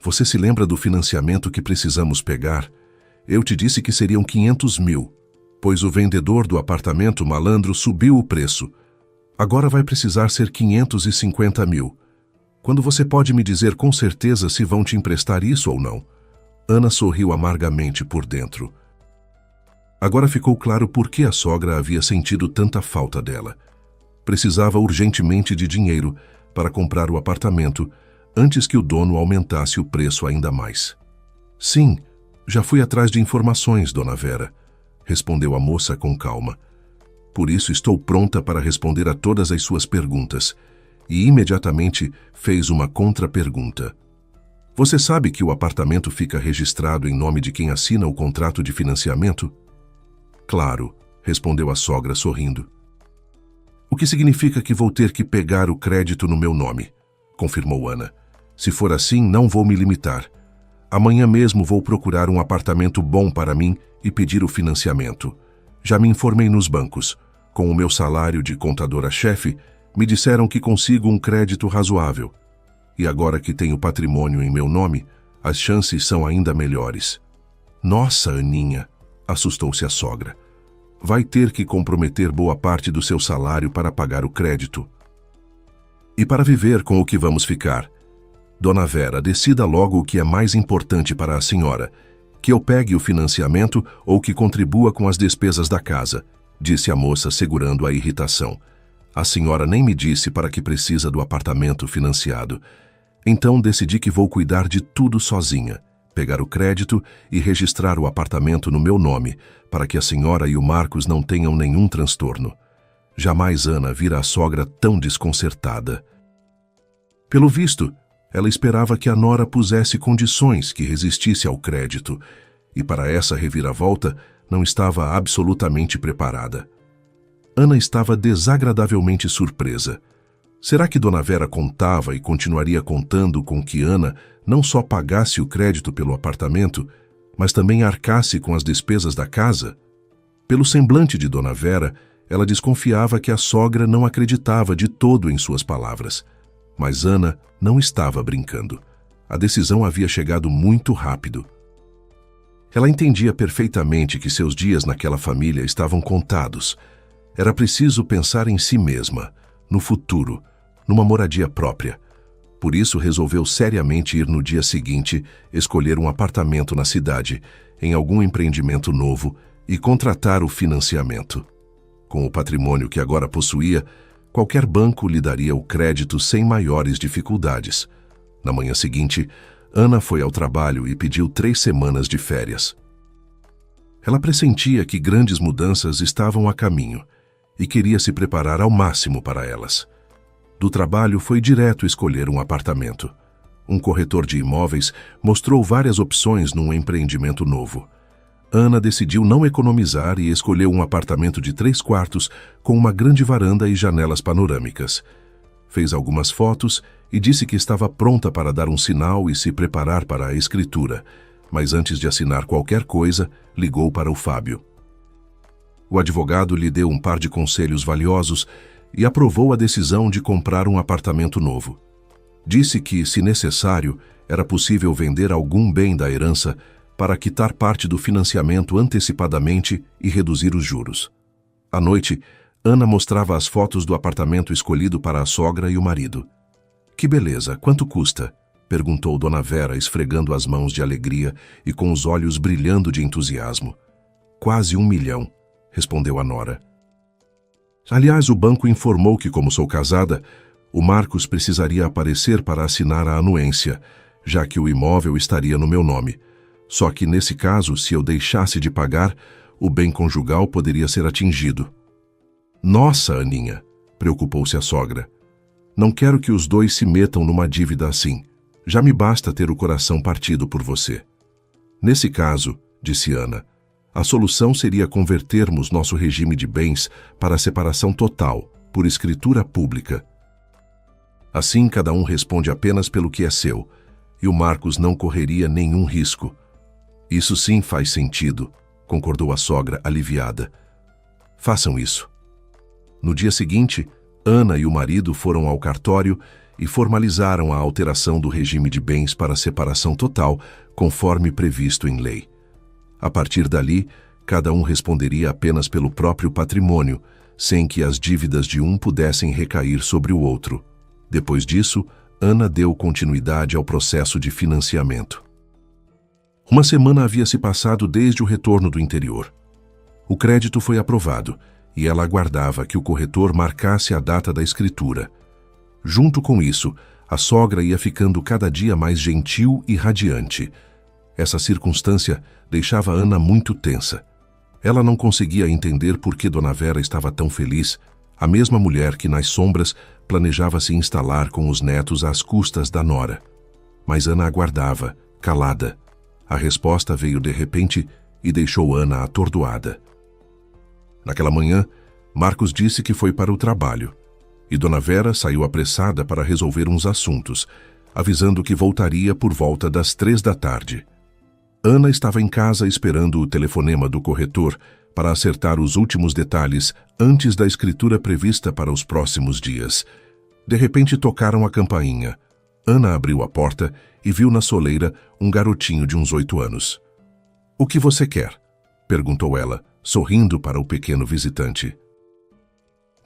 Você se lembra do financiamento que precisamos pegar? Eu te disse que seriam 500 mil, pois o vendedor do apartamento malandro subiu o preço. Agora vai precisar ser 550 mil. Quando você pode me dizer com certeza se vão te emprestar isso ou não? Ana sorriu amargamente por dentro. Agora ficou claro por que a sogra havia sentido tanta falta dela. Precisava urgentemente de dinheiro para comprar o apartamento antes que o dono aumentasse o preço ainda mais. Sim, já fui atrás de informações, Dona Vera, respondeu a moça com calma. Por isso estou pronta para responder a todas as suas perguntas. E imediatamente fez uma contrapergunta. Você sabe que o apartamento fica registrado em nome de quem assina o contrato de financiamento? Claro, respondeu a sogra sorrindo. O que significa que vou ter que pegar o crédito no meu nome, confirmou Ana. Se for assim, não vou me limitar. Amanhã mesmo vou procurar um apartamento bom para mim e pedir o financiamento. Já me informei nos bancos. Com o meu salário de contadora-chefe, me disseram que consigo um crédito razoável. E agora que tenho patrimônio em meu nome, as chances são ainda melhores. Nossa, Aninha, assustou-se a sogra. Vai ter que comprometer boa parte do seu salário para pagar o crédito. E para viver com o que vamos ficar? Dona Vera, decida logo o que é mais importante para a senhora. Que eu pegue o financiamento ou que contribua com as despesas da casa, disse a moça, segurando a irritação. A senhora nem me disse para que precisa do apartamento financiado. Então decidi que vou cuidar de tudo sozinha, pegar o crédito e registrar o apartamento no meu nome, para que a senhora e o Marcos não tenham nenhum transtorno. Jamais Ana vira a sogra tão desconcertada. Pelo visto, ela esperava que a nora pusesse condições que resistisse ao crédito, e para essa reviravolta não estava absolutamente preparada. Ana estava desagradavelmente surpresa. Será que Dona Vera contava e continuaria contando com que Ana não só pagasse o crédito pelo apartamento, mas também arcasse com as despesas da casa? Pelo semblante de Dona Vera, ela desconfiava que a sogra não acreditava de todo em suas palavras. Mas Ana não estava brincando. A decisão havia chegado muito rápido. Ela entendia perfeitamente que seus dias naquela família estavam contados. Era preciso pensar em si mesma, no futuro, numa moradia própria. Por isso resolveu seriamente ir no dia seguinte, escolher um apartamento na cidade, em algum empreendimento novo, e contratar o financiamento. Com o patrimônio que agora possuía, qualquer banco lhe daria o crédito sem maiores dificuldades. Na manhã seguinte, Ana foi ao trabalho e pediu 3 semanas de férias. Ela pressentia que grandes mudanças estavam a caminho e queria se preparar ao máximo para elas. Do trabalho foi direto escolher um apartamento. Um corretor de imóveis mostrou várias opções num empreendimento novo. Ana decidiu não economizar e escolheu um apartamento de 3 quartos com uma grande varanda e janelas panorâmicas. Fez algumas fotos e disse que estava pronta para dar um sinal e se preparar para a escritura, mas antes de assinar qualquer coisa, ligou para o Fábio. O advogado lhe deu um par de conselhos valiosos e aprovou a decisão de comprar um apartamento novo. Disse que, se necessário, era possível vender algum bem da herança para quitar parte do financiamento antecipadamente e reduzir os juros. À noite, Ana mostrava as fotos do apartamento escolhido para a sogra e o marido. "Que beleza, quanto custa?" perguntou Dona Vera, esfregando as mãos de alegria e com os olhos brilhando de entusiasmo. "Quase 1 milhão", respondeu a nora. Aliás, o banco informou que, como sou casada, o Marcos precisaria aparecer para assinar a anuência, já que o imóvel estaria no meu nome. Só que, nesse caso, se eu deixasse de pagar, o bem conjugal poderia ser atingido. "Nossa, Aninha", preocupou-se a sogra. "Não quero que os dois se metam numa dívida assim. Já me basta ter o coração partido por você." "Nesse caso", disse Ana, "a solução seria convertermos nosso regime de bens para a separação total, por escritura pública. Assim, cada um responde apenas pelo que é seu, e o Marcos não correria nenhum risco." "Isso sim faz sentido", concordou a sogra, aliviada. "Façam isso." No dia seguinte, Ana e o marido foram ao cartório e formalizaram a alteração do regime de bens para a separação total, conforme previsto em lei. A partir dali, cada um responderia apenas pelo próprio patrimônio, sem que as dívidas de um pudessem recair sobre o outro. Depois disso, Ana deu continuidade ao processo de financiamento. Uma semana havia se passado desde o retorno do interior. O crédito foi aprovado e ela aguardava que o corretor marcasse a data da escritura. Junto com isso, a sogra ia ficando cada dia mais gentil e radiante. Essa circunstância deixava Ana muito tensa. Ela não conseguia entender por que Dona Vera estava tão feliz, a mesma mulher que, nas sombras, planejava se instalar com os netos às custas da nora. Mas Ana aguardava, calada. A resposta veio de repente e deixou Ana atordoada. Naquela manhã, Marcos disse que foi para o trabalho, e Dona Vera saiu apressada para resolver uns assuntos, avisando que voltaria por volta das 3 da tarde. Ana estava em casa esperando o telefonema do corretor para acertar os últimos detalhes antes da escritura prevista para os próximos dias. De repente tocaram a campainha. Ana abriu a porta e viu na soleira um garotinho de uns 8 anos. "O que você quer?" perguntou ela, sorrindo para o pequeno visitante.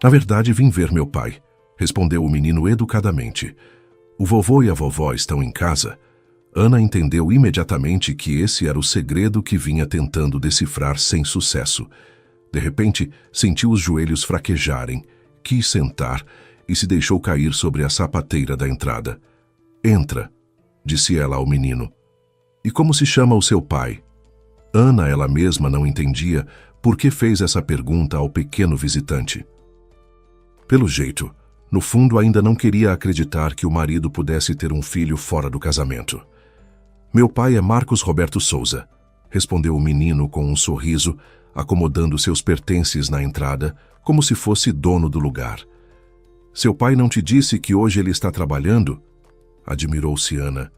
"Na verdade, vim ver meu pai", respondeu o menino educadamente. "O vovô e a vovó estão em casa?" Ana entendeu imediatamente que esse era o segredo que vinha tentando decifrar sem sucesso. De repente, sentiu os joelhos fraquejarem, quis sentar e se deixou cair sobre a sapateira da entrada. "Entra", disse ela ao menino. "E como se chama o seu pai?" Ana, ela mesma, não entendia por que fez essa pergunta ao pequeno visitante. Pelo jeito, no fundo ainda não queria acreditar que o marido pudesse ter um filho fora do casamento. "Meu pai é Marcos Roberto Souza", respondeu o menino com um sorriso, acomodando seus pertences na entrada, como se fosse dono do lugar. "Seu pai não te disse que hoje ele está trabalhando?" Admirou-se Ana.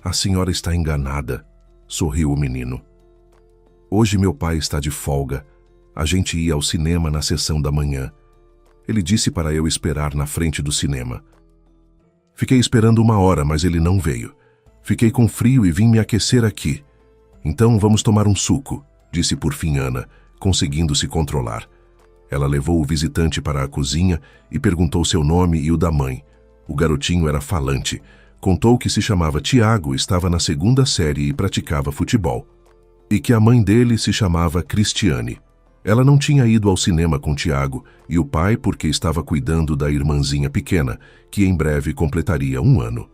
"A senhora está enganada", sorriu o menino. "Hoje meu pai está de folga. A gente ia ao cinema na sessão da manhã. Ele disse para eu esperar na frente do cinema. Fiquei esperando 1 hora, mas ele não veio. Fiquei com frio e vim me aquecer aqui. Então vamos tomar um suco", disse por fim Ana, conseguindo se controlar. Ela levou o visitante para a cozinha e perguntou seu nome e o da mãe. O garotinho era falante. Contou que se chamava Tiago, estava na 2ª série e praticava futebol. E que a mãe dele se chamava Cristiane. Ela não tinha ido ao cinema com Tiago e o pai porque estava cuidando da irmãzinha pequena, que em breve completaria 1 ano.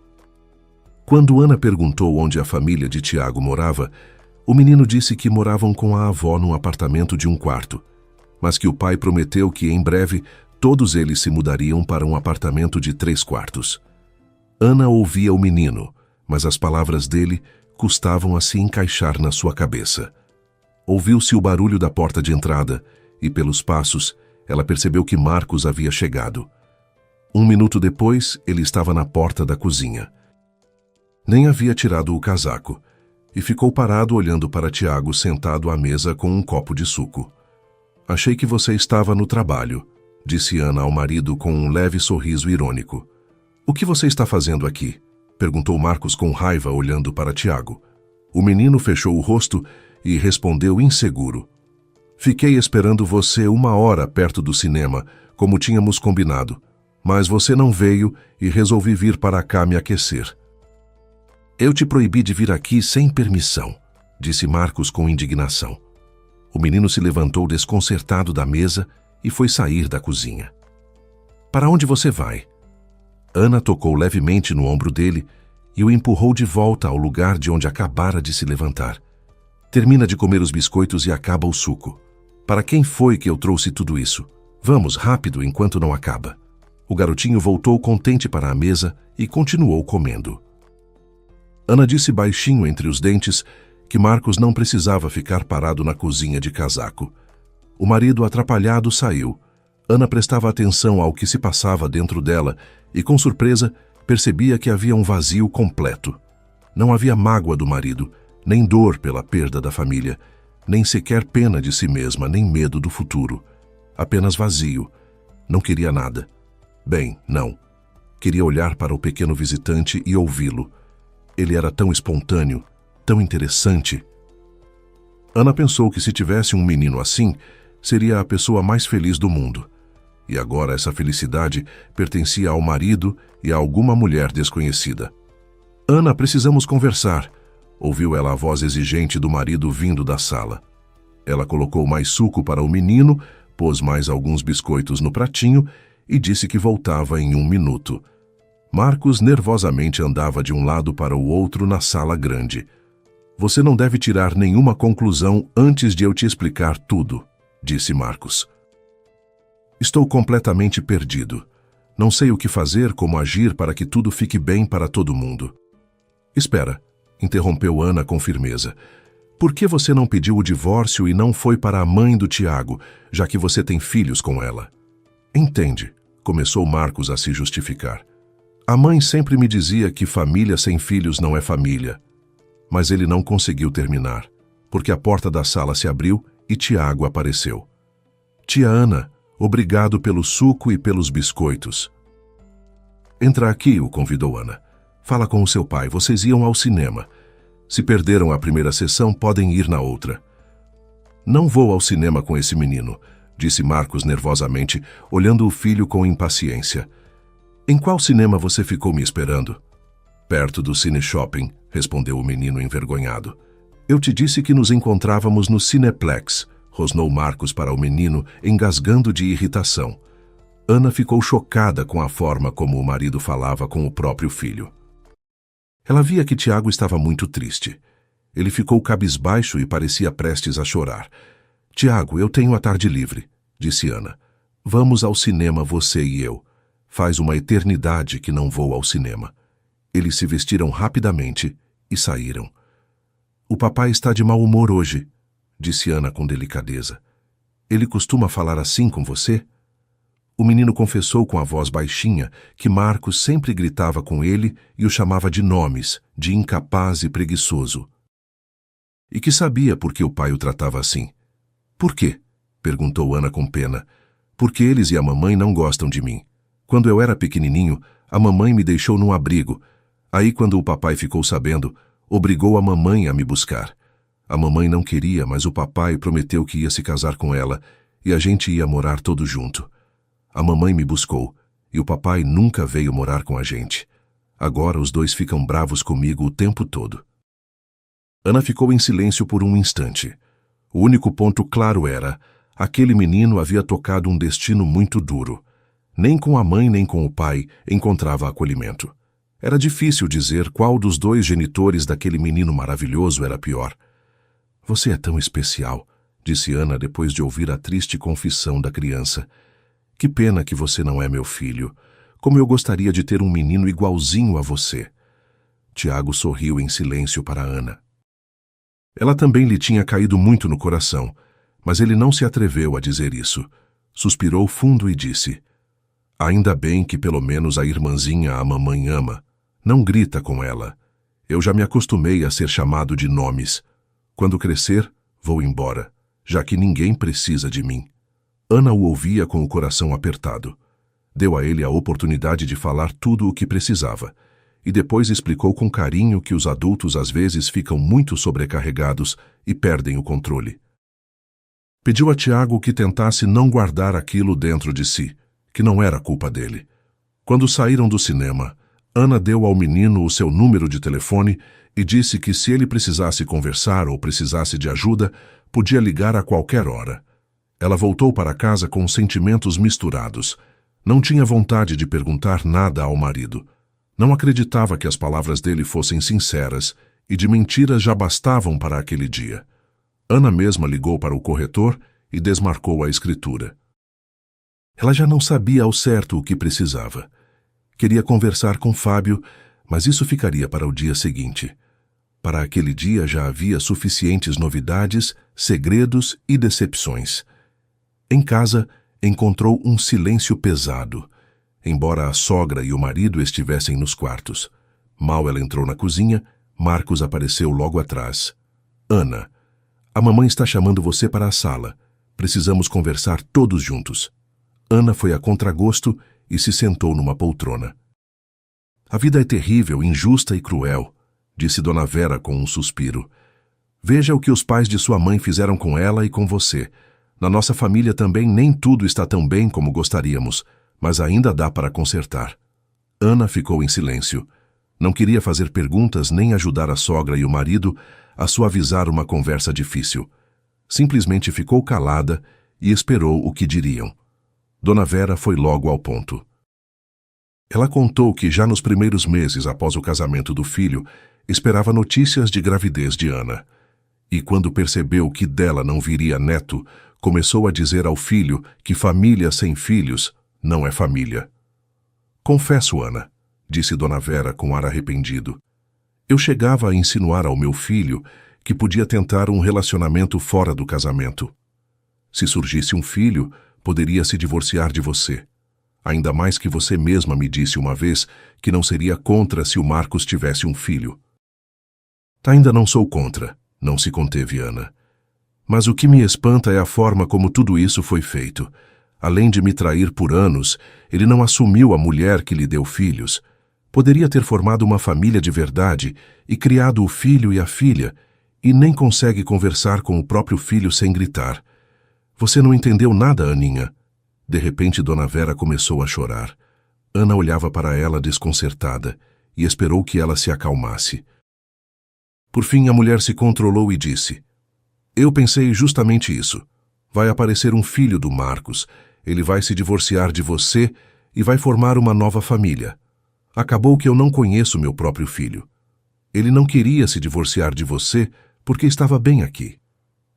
Quando Ana perguntou onde a família de Tiago morava, o menino disse que moravam com a avó num apartamento de 1 quarto, mas que o pai prometeu que em breve todos eles se mudariam para um apartamento de 3 quartos. Ana ouvia o menino, mas as palavras dele custavam a se encaixar na sua cabeça. Ouviu-se o barulho da porta de entrada e, pelos passos, ela percebeu que Marcos havia chegado. 1 minuto depois, ele estava na porta da cozinha. Nem havia tirado o casaco e ficou parado olhando para Tiago sentado à mesa com um copo de suco. "Achei que você estava no trabalho", disse Ana ao marido com um leve sorriso irônico. "O que você está fazendo aqui?", perguntou Marcos com raiva olhando para Tiago. O menino fechou o rosto e respondeu inseguro. "Fiquei esperando você 1 hora perto do cinema, como tínhamos combinado, mas você não veio e resolvi vir para cá me aquecer." "Eu te proibi de vir aqui sem permissão", disse Marcos com indignação. O menino se levantou desconcertado da mesa e foi sair da cozinha. "Para onde você vai?" Ana tocou levemente no ombro dele e o empurrou de volta ao lugar de onde acabara de se levantar. "Termina de comer os biscoitos e acaba o suco. Para quem foi que eu trouxe tudo isso? Vamos, rápido, enquanto não acaba." O garotinho voltou contente para a mesa e continuou comendo. Ana disse baixinho entre os dentes que Marcos não precisava ficar parado na cozinha de casaco. O marido, atrapalhado, saiu. Ana prestava atenção ao que se passava dentro dela e, com surpresa, percebia que havia um vazio completo. Não havia mágoa do marido, nem dor pela perda da família, nem sequer pena de si mesma, nem medo do futuro. Apenas vazio. Não queria nada. Bem, não. Queria olhar para o pequeno visitante e ouvi-lo. Ele era tão espontâneo, tão interessante. Ana pensou que se tivesse um menino assim, seria a pessoa mais feliz do mundo. E agora essa felicidade pertencia ao marido e a alguma mulher desconhecida. "Ana, precisamos conversar", ouviu ela a voz exigente do marido vindo da sala. Ela colocou mais suco para o menino, pôs mais alguns biscoitos no pratinho e disse que voltava em 1 minuto. Marcos nervosamente andava de um lado para o outro na sala grande. "Você não deve tirar nenhuma conclusão antes de eu te explicar tudo", disse Marcos. "Estou completamente perdido. Não sei o que fazer, como agir para que tudo fique bem para todo mundo." "Espera", interrompeu Ana com firmeza. "Por que você não pediu o divórcio e não foi para a mãe do Tiago, já que você tem filhos com ela?" "Entende", começou Marcos a se justificar. "A mãe sempre me dizia que família sem filhos não é família." Mas ele não conseguiu terminar, porque a porta da sala se abriu e Tiago apareceu. "Tia Ana, obrigado pelo suco e pelos biscoitos." "Entra aqui", o convidou Ana. "Fala com o seu pai, vocês iam ao cinema. Se perderam a primeira sessão, podem ir na outra." "Não vou ao cinema com esse menino", disse Marcos nervosamente, olhando o filho com impaciência. "Em qual cinema você ficou me esperando?" Perto do Cine Shopping, respondeu o menino envergonhado. Eu te disse que nos encontrávamos no Cineplex, rosnou Marcos para o menino, engasgando de irritação. Ana ficou chocada com a forma como o marido falava com o próprio filho. Ela via que Tiago estava muito triste. Ele ficou cabisbaixo e parecia prestes a chorar. Tiago, eu tenho a tarde livre, disse Ana. Vamos ao cinema, você e eu. Faz uma eternidade que não vou ao cinema. Eles se vestiram rapidamente e saíram. O papai está de mau humor hoje, disse Ana com delicadeza. Ele costuma falar assim com você? O menino confessou com a voz baixinha que Marcos sempre gritava com ele e o chamava de nomes, de incapaz e preguiçoso. E que sabia por que o pai o tratava assim. Por quê? Perguntou Ana com pena. Porque eles e a mamãe não gostam de mim. Quando eu era pequenininho, a mamãe me deixou num abrigo. Aí, quando o papai ficou sabendo, obrigou a mamãe a me buscar. A mamãe não queria, mas o papai prometeu que ia se casar com ela e a gente ia morar todo junto. A mamãe me buscou e o papai nunca veio morar com a gente. Agora os dois ficam bravos comigo o tempo todo. Ana ficou em silêncio por um instante. O único ponto claro era: aquele menino havia tocado um destino muito duro. Nem com a mãe nem com o pai encontrava acolhimento. Era difícil dizer qual dos dois genitores daquele menino maravilhoso era pior. Você é tão especial, disse Ana depois de ouvir a triste confissão da criança. Que pena que você não é meu filho. Como eu gostaria de ter um menino igualzinho a você. Tiago sorriu em silêncio para Ana. Ela também lhe tinha caído muito no coração, mas ele não se atreveu a dizer isso. Suspirou fundo e disse: ainda bem que pelo menos a irmãzinha a mamãe ama. Não grita com ela. Eu já me acostumei a ser chamado de nomes. Quando crescer, vou embora, já que ninguém precisa de mim. Ana o ouvia com o coração apertado. Deu a ele a oportunidade de falar tudo o que precisava, e depois explicou com carinho que os adultos às vezes ficam muito sobrecarregados e perdem o controle. Pediu a Tiago que tentasse não guardar aquilo dentro de si, que não era culpa dele. Quando saíram do cinema, Ana deu ao menino o seu número de telefone e disse que se ele precisasse conversar ou precisasse de ajuda, podia ligar a qualquer hora. Ela voltou para casa com sentimentos misturados. Não tinha vontade de perguntar nada ao marido. Não acreditava que as palavras dele fossem sinceras e de mentiras já bastavam para aquele dia. Ana mesma ligou para o corretor e desmarcou a escritura. Ela já não sabia ao certo o que precisava. Queria conversar com Fábio, mas isso ficaria para o dia seguinte. Para aquele dia já havia suficientes novidades, segredos e decepções. Em casa, encontrou um silêncio pesado, embora a sogra e o marido estivessem nos quartos. Mal ela entrou na cozinha, Marcos apareceu logo atrás. Ana, a mamãe está chamando você para a sala. Precisamos conversar todos juntos. Ana foi a contragosto e se sentou numa poltrona. A vida é terrível, injusta e cruel, disse Dona Vera com um suspiro. Veja o que os pais de sua mãe fizeram com ela e com você. Na nossa família também nem tudo está tão bem como gostaríamos, mas ainda dá para consertar. Ana ficou em silêncio. Não queria fazer perguntas nem ajudar a sogra e o marido a suavizar uma conversa difícil. Simplesmente ficou calada e esperou o que diriam. Dona Vera foi logo ao ponto. Ela contou que já nos primeiros meses após o casamento do filho, esperava notícias de gravidez de Ana. E quando percebeu que dela não viria neto, começou a dizer ao filho que família sem filhos não é família. Confesso, Ana, disse Dona Vera com ar arrependido. Eu chegava a insinuar ao meu filho que podia tentar um relacionamento fora do casamento. Se surgisse um filho, poderia se divorciar de você. Ainda mais que você mesma me disse uma vez que não seria contra se o Marcos tivesse um filho. Ainda não sou contra, não se conteve Ana. Mas o que me espanta é a forma como tudo isso foi feito. Além de me trair por anos, ele não assumiu a mulher que lhe deu filhos. Poderia ter formado uma família de verdade e criado o filho e a filha, e nem consegue conversar com o próprio filho sem gritar. Você não entendeu nada, Aninha. De repente, Dona Vera começou a chorar. Ana olhava para ela desconcertada, e esperou que ela se acalmasse. Por fim, a mulher se controlou e disse: Eu pensei justamente isso. Vai aparecer um filho do Marcos, ele vai se divorciar de você e vai formar uma nova família. Acabou que eu não conheço meu próprio filho. Ele não queria se divorciar de você porque estava bem aqui.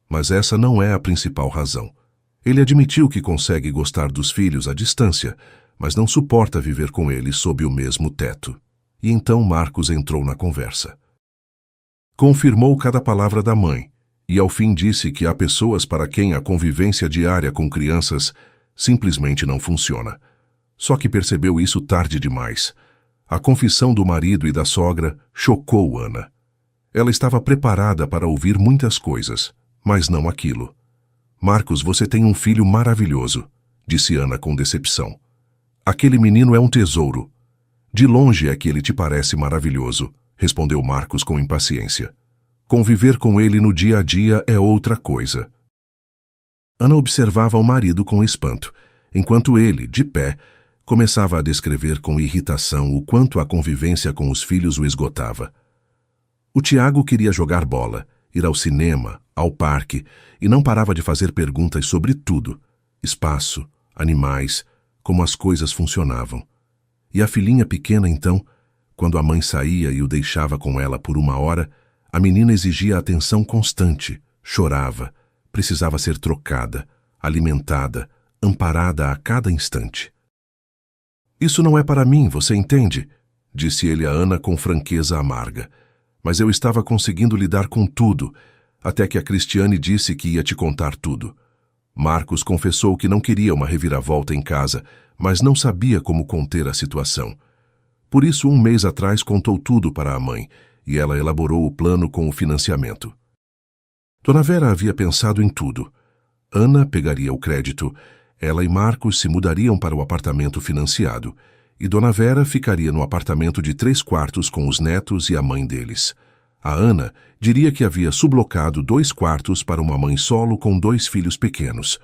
Mas essa não é a principal razão. Ele admitiu que consegue gostar dos filhos à distância, mas não suporta viver com eles sob o mesmo teto. E então Marcos entrou na conversa. Confirmou cada palavra da mãe, e ao fim disse que há pessoas para quem a convivência diária com crianças simplesmente não funciona. Só que percebeu isso tarde demais. A confissão do marido e da sogra chocou Ana. Ela estava preparada para ouvir muitas coisas, mas não aquilo. Marcos, você tem um filho maravilhoso, disse Ana com decepção. Aquele menino é um tesouro. De longe é que ele te parece maravilhoso, respondeu Marcos com impaciência. Conviver com ele no dia a dia é outra coisa. Ana observava o marido com espanto, enquanto ele, de pé, começava a descrever com irritação o quanto a convivência com os filhos o esgotava. O Tiago queria jogar bola, ir ao cinema, ao parque, e não parava de fazer perguntas sobre tudo: espaço, animais, como as coisas funcionavam. E a filhinha pequena, então, quando a mãe saía e o deixava com ela por uma hora, a menina exigia atenção constante, chorava, precisava ser trocada, alimentada, amparada a cada instante. Isso não é para mim, você entende? Disse ele a Ana com franqueza amarga. Mas eu estava conseguindo lidar com tudo, até que a Cristiane disse que ia te contar tudo. Marcos confessou que não queria uma reviravolta em casa, mas não sabia como conter a situação. Por isso, 1 mês atrás, contou tudo para a mãe, e ela elaborou o plano com o financiamento. Dona Vera havia pensado em tudo. Ana pegaria o crédito, ela e Marcos se mudariam para o apartamento financiado, e Dona Vera ficaria no apartamento de 3 quartos com os netos e a mãe deles. A Ana diria que havia sublocado 2 quartos para uma mãe solo com 2 filhos pequenos.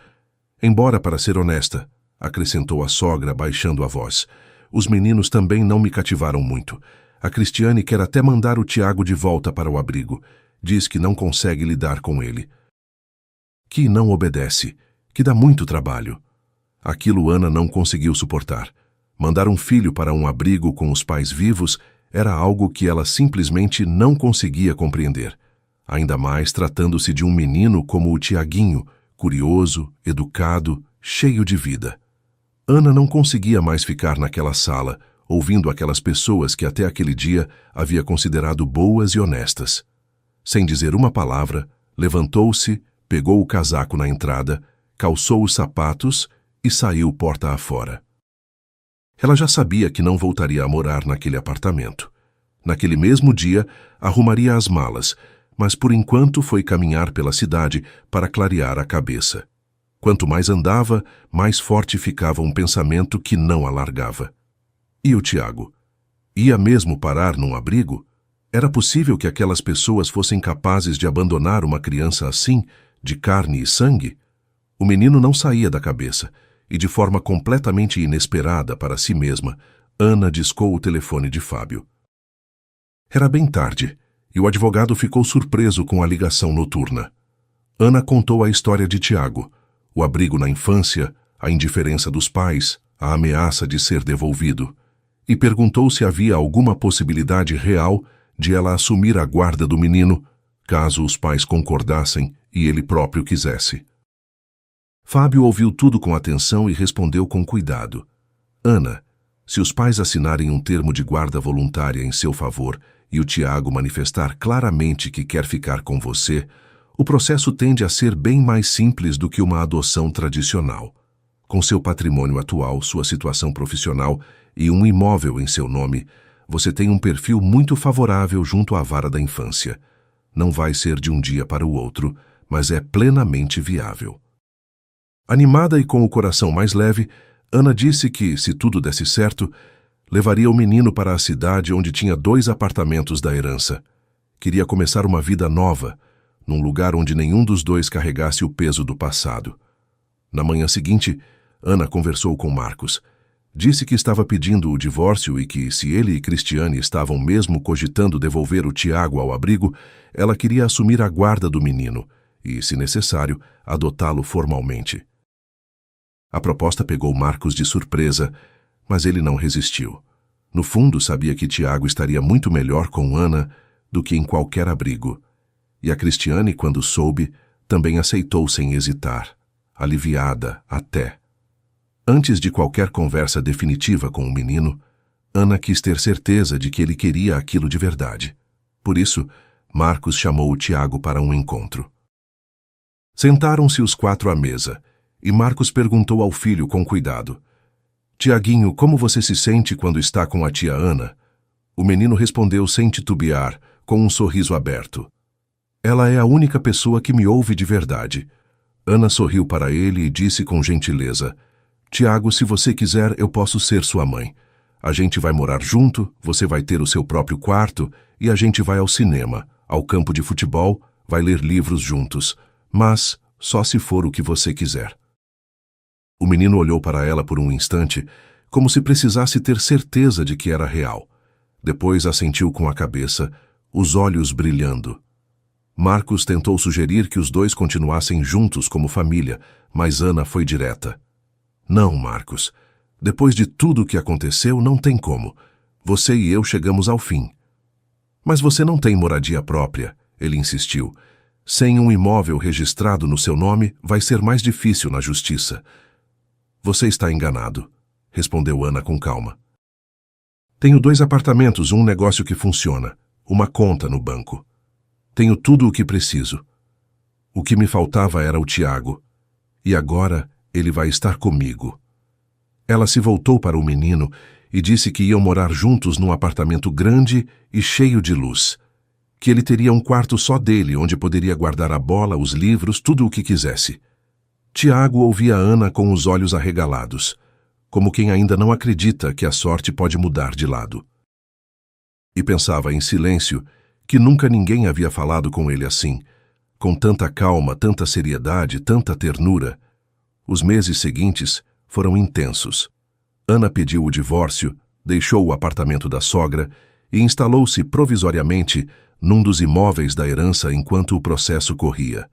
Embora, para ser honesta, acrescentou a sogra, baixando a voz, os meninos também não me cativaram muito. A Cristiane quer até mandar o Tiago de volta para o abrigo. Diz que não consegue lidar com ele. Que não obedece, que dá muito trabalho. Aquilo Ana não conseguiu suportar. Mandar um filho para um abrigo com os pais vivos era algo que ela simplesmente não conseguia compreender. Ainda mais tratando-se de um menino como o Tiaguinho, curioso, educado, cheio de vida. Ana não conseguia mais ficar naquela sala, ouvindo aquelas pessoas que até aquele dia havia considerado boas e honestas. Sem dizer uma palavra, levantou-se, pegou o casaco na entrada, calçou os sapatos e saiu porta afora. Ela já sabia que não voltaria a morar naquele apartamento. Naquele mesmo dia, arrumaria as malas, mas por enquanto foi caminhar pela cidade para clarear a cabeça. Quanto mais andava, mais forte ficava um pensamento que não a largava. E o Tiago? Ia mesmo parar num abrigo? Era possível que aquelas pessoas fossem capazes de abandonar uma criança assim, de carne e sangue? O menino não saía da cabeça, e de forma completamente inesperada para si mesma, Ana discou o telefone de Fábio. Era bem tarde, e o advogado ficou surpreso com a ligação noturna. Ana contou a história de Tiago, o abrigo na infância, a indiferença dos pais, a ameaça de ser devolvido, e perguntou se havia alguma possibilidade real de ela assumir a guarda do menino, caso os pais concordassem e ele próprio quisesse. Fábio ouviu tudo com atenção e respondeu com cuidado. Ana, se os pais assinarem um termo de guarda voluntária em seu favor e o Tiago manifestar claramente que quer ficar com você, o processo tende a ser bem mais simples do que uma adoção tradicional. Com seu patrimônio atual, sua situação profissional e um imóvel em seu nome, você tem um perfil muito favorável junto à vara da infância. Não vai ser de um dia para o outro, mas é plenamente viável. Animada e com o coração mais leve, Ana disse que, se tudo desse certo, levaria o menino para a cidade onde tinha 2 apartamentos da herança. Queria começar uma vida nova, num lugar onde nenhum dos 2 carregasse o peso do passado. Na manhã seguinte, Ana conversou com Marcos. Disse que estava pedindo o divórcio e que, se ele e Cristiane estavam mesmo cogitando devolver o Tiago ao abrigo, ela queria assumir a guarda do menino e, se necessário, adotá-lo formalmente. A proposta pegou Marcos de surpresa, mas ele não resistiu. No fundo, sabia que Tiago estaria muito melhor com Ana do que em qualquer abrigo. E a Cristiane, quando soube, também aceitou sem hesitar, aliviada até. Antes de qualquer conversa definitiva com o menino, Ana quis ter certeza de que ele queria aquilo de verdade. Por isso, Marcos chamou o Tiago para um encontro. Sentaram-se os quatro à mesa, e Marcos perguntou ao filho com cuidado: "Tiaguinho, como você se sente quando está com a tia Ana?" O menino respondeu sem titubear, com um sorriso aberto: "Ela é a única pessoa que me ouve de verdade." Ana sorriu para ele e disse com gentileza: "Tiago, se você quiser, eu posso ser sua mãe. A gente vai morar junto, você vai ter o seu próprio quarto e a gente vai ao cinema, ao campo de futebol, vai ler livros juntos, mas só se for o que você quiser." O menino olhou para ela por um instante, como se precisasse ter certeza de que era real. Depois assentiu com a cabeça, os olhos brilhando. Marcos tentou sugerir que os dois continuassem juntos como família, mas Ana foi direta: "Não, Marcos. Depois de tudo o que aconteceu, não tem como. Você e eu chegamos ao fim." "Mas você não tem moradia própria", ele insistiu. "Sem um imóvel registrado no seu nome, vai ser mais difícil na justiça." "Você está enganado", respondeu Ana com calma. "Tenho 2 apartamentos, um negócio que funciona, uma conta no banco. Tenho tudo o que preciso. O que me faltava era o Tiago. E agora ele vai estar comigo." Ela se voltou para o menino e disse que iam morar juntos num apartamento grande e cheio de luz. Que ele teria um quarto só dele, onde poderia guardar a bola, os livros, tudo o que quisesse. Tiago ouvia Ana com os olhos arregalados, como quem ainda não acredita que a sorte pode mudar de lado. E pensava em silêncio que nunca ninguém havia falado com ele assim, com tanta calma, tanta seriedade, tanta ternura. Os meses seguintes foram intensos. Ana pediu o divórcio, deixou o apartamento da sogra e instalou-se provisoriamente num dos imóveis da herança enquanto o processo corria.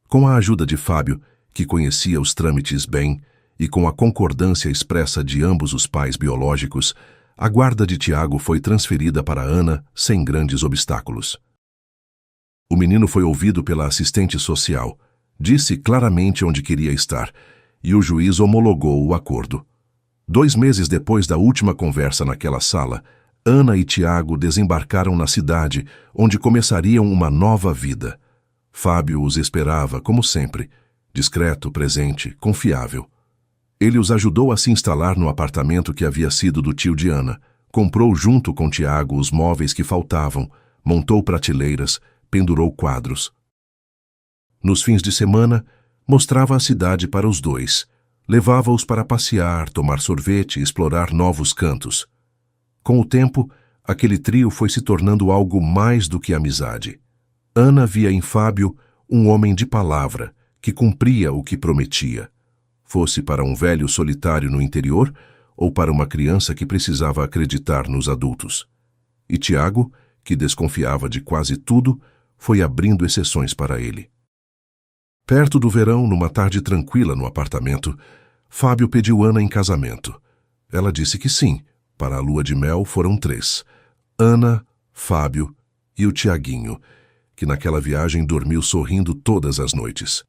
Com a ajuda de Fábio, que conhecia os trâmites bem, e com a concordância expressa de ambos os pais biológicos, a guarda de Tiago foi transferida para Ana sem grandes obstáculos. O menino foi ouvido pela assistente social, disse claramente onde queria estar, e o juiz homologou o acordo. 2 meses depois da última conversa naquela sala, Ana e Tiago desembarcaram na cidade, onde começariam uma nova vida. Fábio os esperava, como sempre, discreto, presente, confiável. Ele os ajudou a se instalar no apartamento que havia sido do tio de Ana, comprou junto com Tiago os móveis que faltavam, montou prateleiras, pendurou quadros. Nos fins de semana, mostrava a cidade para os dois, levava-os para passear, tomar sorvete e explorar novos cantos. Com o tempo, aquele trio foi se tornando algo mais do que amizade. Ana via em Fábio um homem de palavra, que cumpria o que prometia, fosse para um velho solitário no interior ou para uma criança que precisava acreditar nos adultos. E Tiago, que desconfiava de quase tudo, foi abrindo exceções para ele. Perto do verão, numa tarde tranquila no apartamento, Fábio pediu Ana em casamento. Ela disse que sim. Para a lua de mel foram 3. Ana, Fábio e o Tiaguinho, que naquela viagem dormiu sorrindo todas as noites.